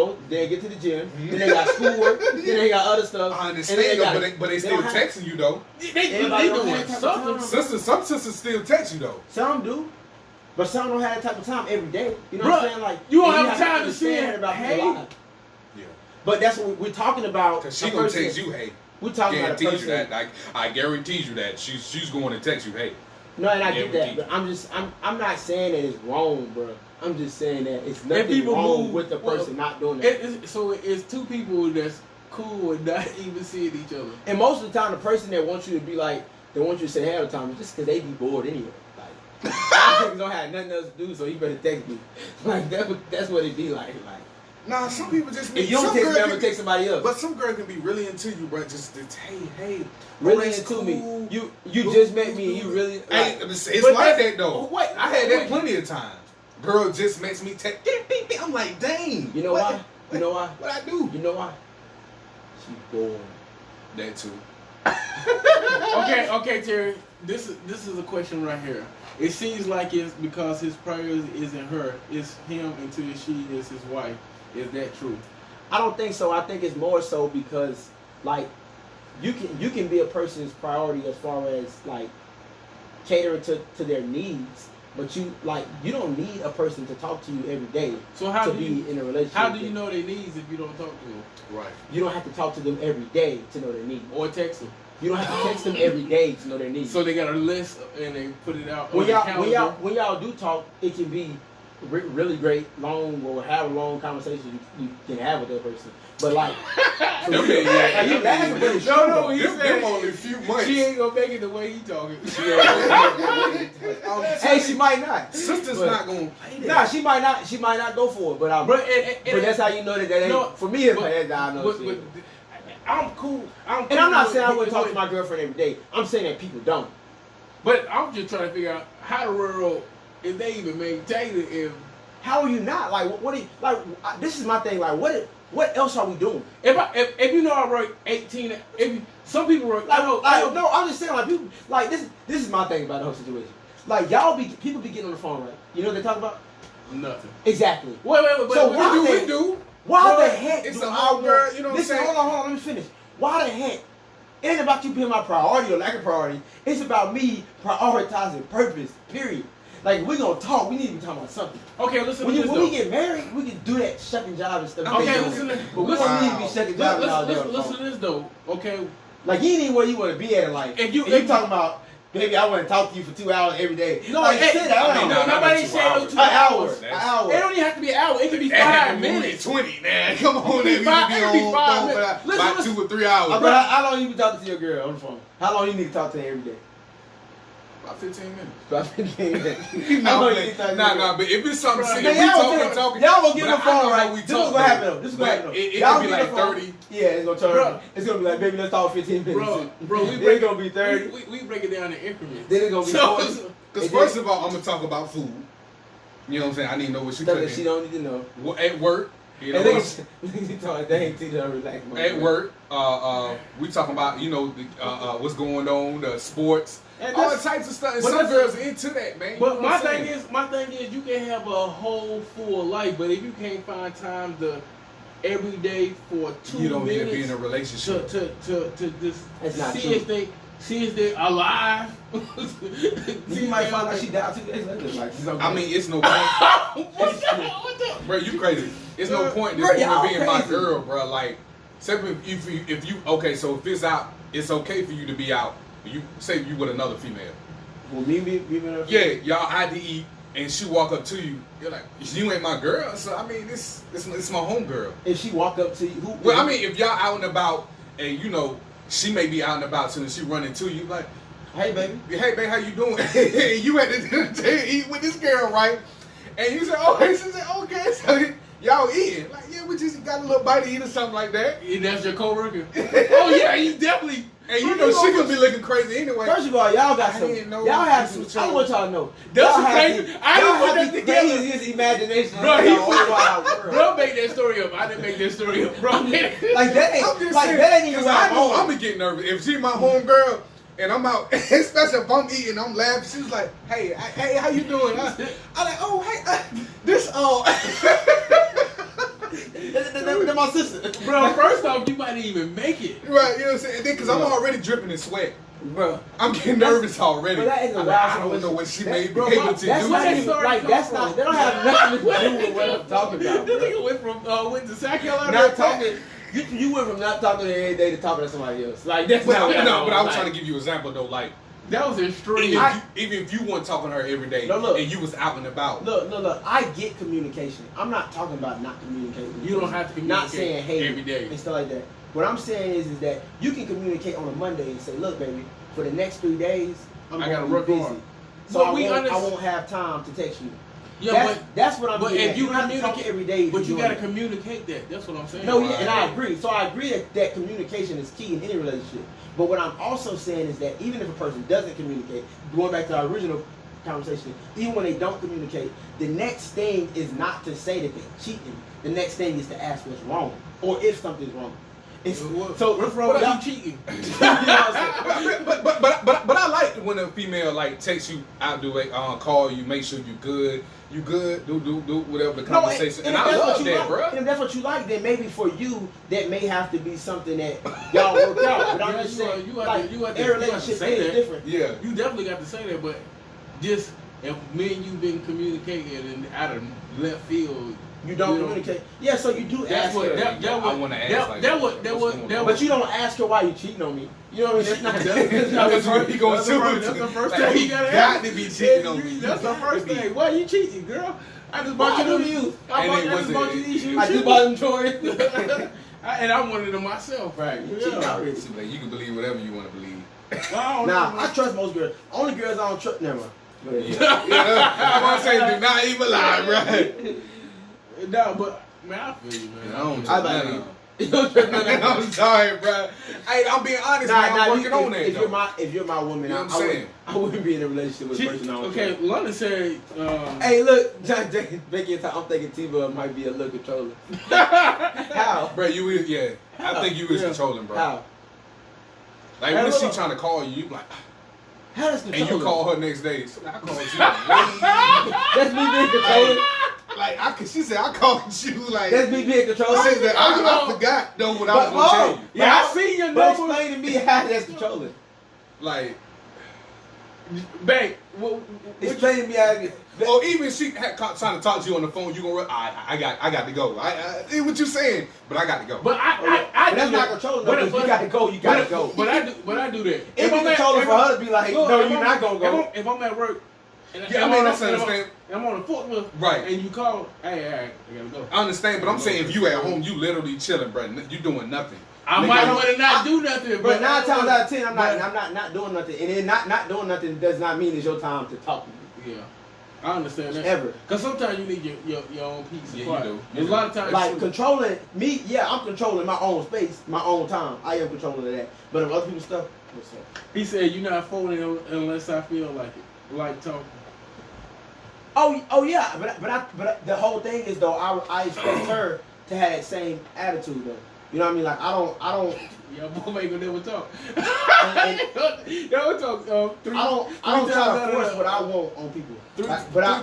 get to the gym, then they got schoolwork, then they got other stuff. I and then understand, though, got- but they still don't have- texting you though. they Everybody don't doing have that type something. of time. Some sisters still text you though. Some do, but some don't have that type of time every day. You know what I'm Bruh, saying? Like you don't and have time to understand say, about hey. people's lives. Yeah. But that's what we're talking about. Cause she a gonna person- text you, hey. We're talking about a Guarantee you person. that. I guarantee you that she's going to text you, hey. No, and I Yeah, get we that, did. but I'm not saying that it's wrong, bro. I'm just saying that it's nothing people wrong move- with the well, person not doing that. So it's two people that's cool and not even seeing each other. And most of the time, the person that wants you to be like, they want you to say hey all the time, is just because they be bored anyway. Like, niggas don't have nothing else to do, so you better text me. Like that's what it be like. Nah, some people just If you don't some text me, girl I'm can gonna text somebody else. But some girl can be really into you, bro. Just hey, Really that's into cool. me. You just met me and you really. Hey, Like, it's But like that's- that though. wait, I had that wait. plenty of times. Girl just makes me text. I'm like, dang. you know what, why? You know why? What I do? You know why? She bored. That too. Okay, Terry. This is a question right here. It seems like it's because his priority isn't her, it's him until she is his wife. Is that true? I don't think so. I think it's more so because like you can be a person's priority as far as like catering to their needs, but you don't need a person to talk to you every day So how to do be you in a relationship. how do you with. know their needs if you don't talk to them Right. You don't have to talk to them every day to know their needs. or text them? You don't have to text them every day to know their needs. So they got a list and they put it out when on the y'all calendar. when y'all do talk, it can be really great, long, or have a long conversation you can have with that person. But like, Them men, yeah. like you laughing, but it's true, No, though. he Them said only a few months. she ain't gonna make it the way he talking. Hey, she might not. Sister's But- not gonna play that. Nah, she might not. She might not go for it. But But but that's how you know that ain't. No, For me, it's but- that's how I know. but shit. I'm cool. And I'm not saying I wouldn't talk to my girlfriend every day. I'm saying that people don't. But I'm just trying to figure out how the world, if they even maintain it, if How are you not? Like, what do you, like, this is my thing. Like, what else are we doing? if you know I work 18, some people work. No, I'm just saying, like, people, like, this is my thing about the whole situation. Like, people be getting on the phone, right? You know what they talk about? Nothing. Exactly. Wait, but So we do. Why But the heck it's do a I whole want, girl, you know what I'm listen, saying? hold on, let me finish. Why the heck? It ain't about you being my priority or lack of priority. It's about me prioritizing purpose, period. Like, if we gonna talk, we need to be talking about something. Okay, listen When to this we though. get married, we can do that shucking job and stuff. Okay, But listen to we don't need to be shucking job and all that. listen to this though. Okay, Like, you ain't even where you want to be at in life. If you- And you talking about, baby, I want to talk to you for 2 hours every day. No, like, it- sit down. I mean, no, nobody not said no 2 2 An hours. hour. An hour. It don't even have to be an hour. It could be That 5 minutes. 20, man. Come on, It could be five- it could be 5 minutes. about Listen, 2 or 3 hours. But how long you been talking to your girl on the phone? How long you need to talk to her every day? About 15 minutes. About 15 minutes. No, How long you need to talk to your girl? but if it's something Bro, serious, Man, we y'all talking. gonna get but on the I phone, know how right? we This is talk, what's gonna happen though. This is but gonna happen though. it Y'all could be get on like the phone. 30. Yeah, it's gonna turn. Bro. It's gonna be like, baby, let's talk 15 minutes. Bro, we Then break it's gonna be 30. We break it down in increments. Then it's gonna be So- 40. Because And first then- of all, I'm going to talk about food. You know what I'm saying? I need to know what she Stuff that cooking. she don't need to know. At work. You know And what I'm then saying? she talking, they ain't teaching her to relax. At work, we talking about, you know, what's going on, the sports, And all that's- types of stuff. And but some that's- girls are into that, man. But You know my what I'm thing saying? is, you can have a whole full life, but if you can't find time to every day for 2 you don't need to minutes be in a relationship. to just That's not see true. if they alive. You might find out she died 2 days later. Like, she's okay. I mean, it's no point. What the? Bro, you crazy. It's no point in this Bro, y'all woman being my crazy. girl, bro. Like, say if you okay, so if it's out, it's okay for you to be out. You say you with another female. Well, me with her. Yeah, y'all had to eat, and she walk up to you. You're like, you ain't my girl. So I mean, it's my home girl. If she walk up to you, who? Well, I mean, if y'all out and about, and you know she may be out and about too, and she run into you like, hey, baby. hey babe, how you doing? You at the dinner table eat with this girl, right? And you say, oh, she said, okay, so y'all eating. Like, yeah, we just got a little bite to eat or something like that. And that's your coworker. Oh yeah, you definitely. And you know she gonna be looking crazy anyway. First of all, y'all got I some. didn't know Y'all have this some. was I want y'all to know. That's y'all crazy. have I didn't y'all put have that the together. craziest imagination. Bro, in he the whole wide world. Bro made that story up. I didn't make that story up. Bro, Like that ain't. I'm just Like saying, that ain't even 'cause what I I'm know on. I'm gonna get nervous. If she my home girl and I'm out, especially if I'm eating, I'm laughing. She's like, hey, how you doing? I'm like, oh, hey, this They're my sister. bro, first off, you might even make it. right, you know what I'm saying? And then, cause I'm already dripping in sweat. Bro. I'm getting nervous already. But that is a I'm wild like, I don't situation. know what she That- may be bro, able to that's do. not Where that even, story like come that's from? not. They don't have nothing to do with what I'm talking about. This Bro. nigga went to South Carolina. Not talking. You went from not talking to every day to talking to somebody else. Like that's But, not. what I'm no, but I was like, trying to give you an example though. Like, That was extreme. even if you weren't talking to her every day No, look. and you was out and about, Look. I get communication. I'm not talking about not communicating. You don't have to communicate Not saying hey every day. and stuff like that. What I'm saying is that you can communicate on a Monday and say, look, baby, for the next 3 days, I'm I going gotta to work be busy. hard. So But I won't have time to text you. Yeah, That's what I'm but getting if at. you don't have to talk communicate every day, but you got gotta communicate that. That's what I'm saying. No, yeah, and I agree. So I agree that communication is key in any relationship. But what I'm also saying is that even if a person doesn't communicate, going back to our original conversation, even when they don't communicate, the next thing is not to say that they're cheating. The next thing is to ask what's wrong or if something's wrong. So what's wrong with y'all- you cheating? You know what I'm saying? but I like when a female like takes you out, do it, call you, make sure you good, do whatever the conversation, and I if that's love what you that, like, bro. and if that's what you like, then maybe for you that may have to be something that y'all work out. But I'm Yeah, just you saying, you have like, to- you have to- every you have to relationship say is that. different. Yeah, You definitely got to say that, but just if me and you been communicating and out of left field, You don't You know, communicate. Yeah, so you do that's ask what her. I wanna ask, like, what's going on? But you don't ask her why you cheating on me. You know what I mean? That's not. That's not That's what he gonna That's do. the first Like, thing he you gotta got ask. to be cheating on me. That's the first thing. Why you cheating, girl? I just bought you these. I just bought you these shoes. I just bought them Jordans. And I wanted them myself. Right. Yeah. Like, you can believe whatever you want to believe. Nah, I trust most girls. Only girls I don't trust. Never mind. I'm gonna say, do not even lie, bro. No, but man, I feel you, man. I don't trust none of them. I'm sorry, bro. Hey, I'm being honest, man. I'm working on that. If you're my woman, you know what I'm saying? I wouldn't be in a relationship with a person I don't okay, trust. London said. Hey, look, Becky, I'm thinking T-Bud might be a little controller. How? Bro, you is, yeah. I think you is controlling, bro. How? Like, when she trying to call you, you like, how does controlling? and you call her next day. So I called you. That's me being controlling. She said, I called you, like. That's me being controlling. She said, I forgot, though, what I was going to tell you. Yeah, I see your But number. explain to me how that's controlling. Like. Babe, Explain to me how. Or even she trying to talk to you on the phone, you gonna I got to go. I hear what you saying, but I got to go. But I but that's not controlling. But if you got to go, you got to go. But I do that. If I'm controlling for her to be like, no, you're not gonna go. If I'm at work, and yeah, I mean, that's understand. I'm on the forklift, right? And you call, hey, I gotta go. I understand, but I'm saying if you at home, you literally chilling, bro. You doing nothing. I might want to not do nothing, but 9 times out of 10, I'm not doing nothing, and then not doing nothing does not mean it's your time to talk to me. Yeah. I understand that. Ever. Because sometimes you need your own peace and quiet. You do. There's a lot of times. Like controlling me, yeah, I'm controlling my own space, my own time. I am controlling that. But if other people's stuff, what's up? He said you're not folding unless I feel like it. Like talking. Oh yeah, but the whole thing is though, I expect her to have that same attitude though. You know what I mean? Like I don't. Yeah, boy ain't gonna never talk. Never talk. I don't try to force what I want on people. But I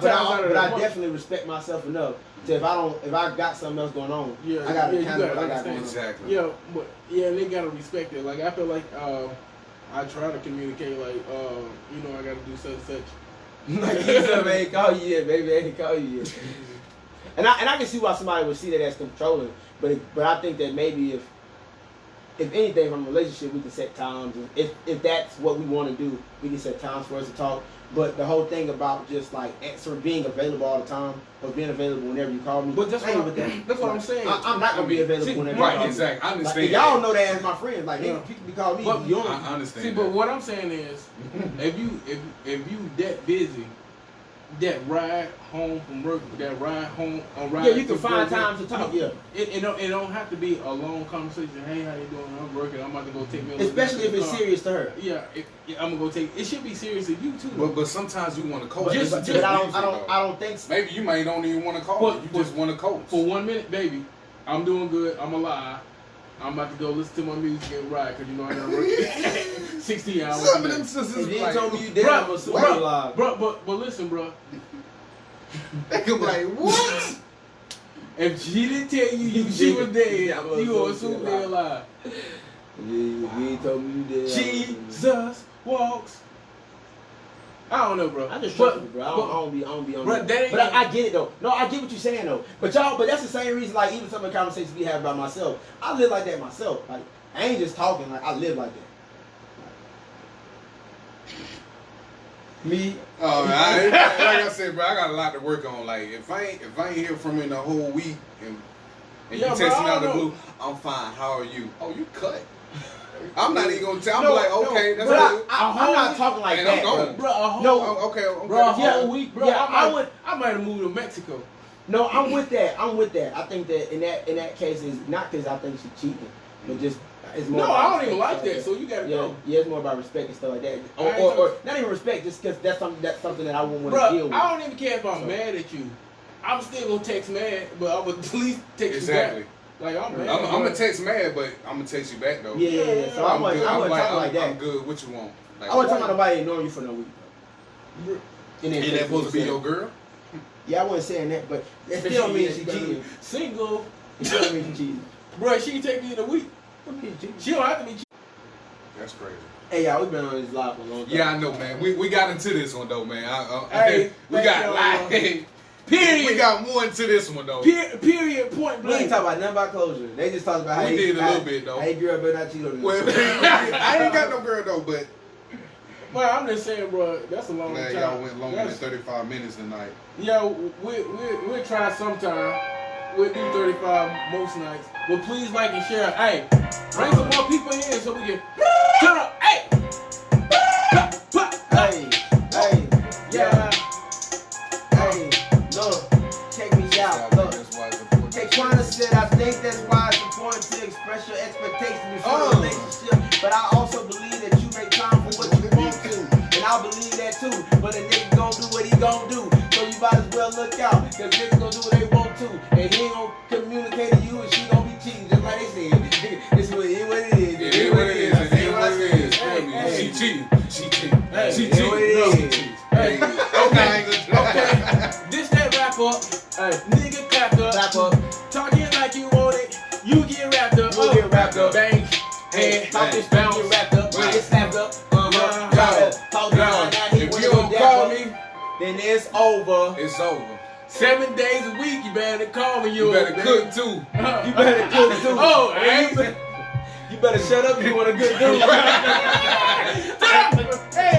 definitely respect myself enough to if I got something else going on, yeah, I gotta handle what I got going on. Exactly. Yeah, but yeah, they gotta respect it. Like I feel like I try to communicate like I gotta do such and such. Like you said, man, ain't call you yet, baby. I ain't call you yet. And I can see why somebody would see that as controlling, but I think that maybe if anything from a relationship, we can set times. If that's what we want to do, we can set times for us to talk. But the whole thing about just like sort of being available all the time or being available whenever you call me. But that's what I'm saying. I'm not gonna be available whenever you right, call me. exactly. I understand. Like, y'all know that as my friends. Like people be calling me. But you I understand. See, but what I'm saying is, if you that busy, that ride home from work, that ride home, yeah, you can find time to talk. Yeah, it don't have to be a long conversation. Hey, how you doing? I'm working. I'm about to go take me. Especially if it's serious to her. Yeah, I'm gonna go take. It should be serious to you too. But sometimes you want to coach. But I don't think so. Maybe you might don't even want to call. You just want to coach. For 1 minute, baby, I'm doing good. I'm alive. I'm about to go listen to my music and ride because I gotta work 16 hours. Some of them sisters if you like, told me you did, I'm gonna swear you alive. But listen, bro. They could be like, what? If she didn't tell you she was dead, you gonna assume they alive. You ain't told me you did. Jesus walks. I don't know, bro. I just trust you, bro. I don't be on bro, that. But I get it though. No, I get what you're saying though. But that's the same reason. Like even some of the conversations we have about myself, I live like that myself. Like I ain't just talking. Like I live like that. Me. Oh, like I said, bro, I got a lot to work on. Like if I ain't hear from you in the whole week and you text me out the blue, I'm fine. How are you? Oh, you cut. I'm not even gonna tell. I'm like, okay, that's good. I'm not talking like that, bro. Okay. Bro, a whole week, bro. Yeah, I might have moved to Mexico. No, I'm with that. I think that in that case is not because I think she's cheating, but just it's more. No, I don't even like that. So you gotta go. Yeah, it's more about respect and stuff like that, or not even respect, just because that's something that I wouldn't want to deal with. I don't even care if I'm mad at you. I'm still gonna text mad, but I would at least text you back. Like I'm mad. I'm gonna text mad, but I'm gonna text you back though. Yeah. So I'm talking like that. I'm good. What you want? Like, I wasn't talking about nobody ignoring you for no week. And that supposed to be your girl? Yeah, I wasn't saying that, but that still means she cheating. Single. It still means she cheating. Bro, she can take me in a week. She don't have to be cheating. That's crazy. Hey, y'all, we've been on this live for a long time. Yeah, I know, man. We got into this one though, man. Hey, we got like. Period. We got more into this one though. Period. Point blank. We ain't talking about nothing about closure. They just talking about how we did a little bit though. Hey, girl, better not cheat on you. Well, I ain't got no girl though, but Well, I'm just saying, bro, that's a long Glad time. y'all went longer than 35 minutes tonight. Yeah, we'll try sometime. We'll do 35 most nights. But please like and share. Hey, bring some more people in so we can turn up. Hey! Hey, Yeah. hey, look, check me out. Look, Taquana said, I think that's why it's important to express your expectations before a relationship. But I also believe that you make time for what you want to. And I believe that too. But a nigga gon' do what he gon' do. So you might as well look out. Cause niggas gon' do what they want to. And he ain't gon' communicate to you and she gon' be cheating. Just like they said. This what it is. It is what it is. It is what it is. She cheating. She cheating. She cheating. Hey, okay. This that wrap up. Hey, nigga clap up. Clap up. Talking like you want it. You get wrapped up. You get wrapped up. Bang. Head. Talk this bounce. Get wrapped up. Get slapped up. If you don't call me, then it's over. it's over. 7 days a week, you better call me. You better cook too. You better cook too. Oh, hey. You better shut up if you want a good dude. Hey,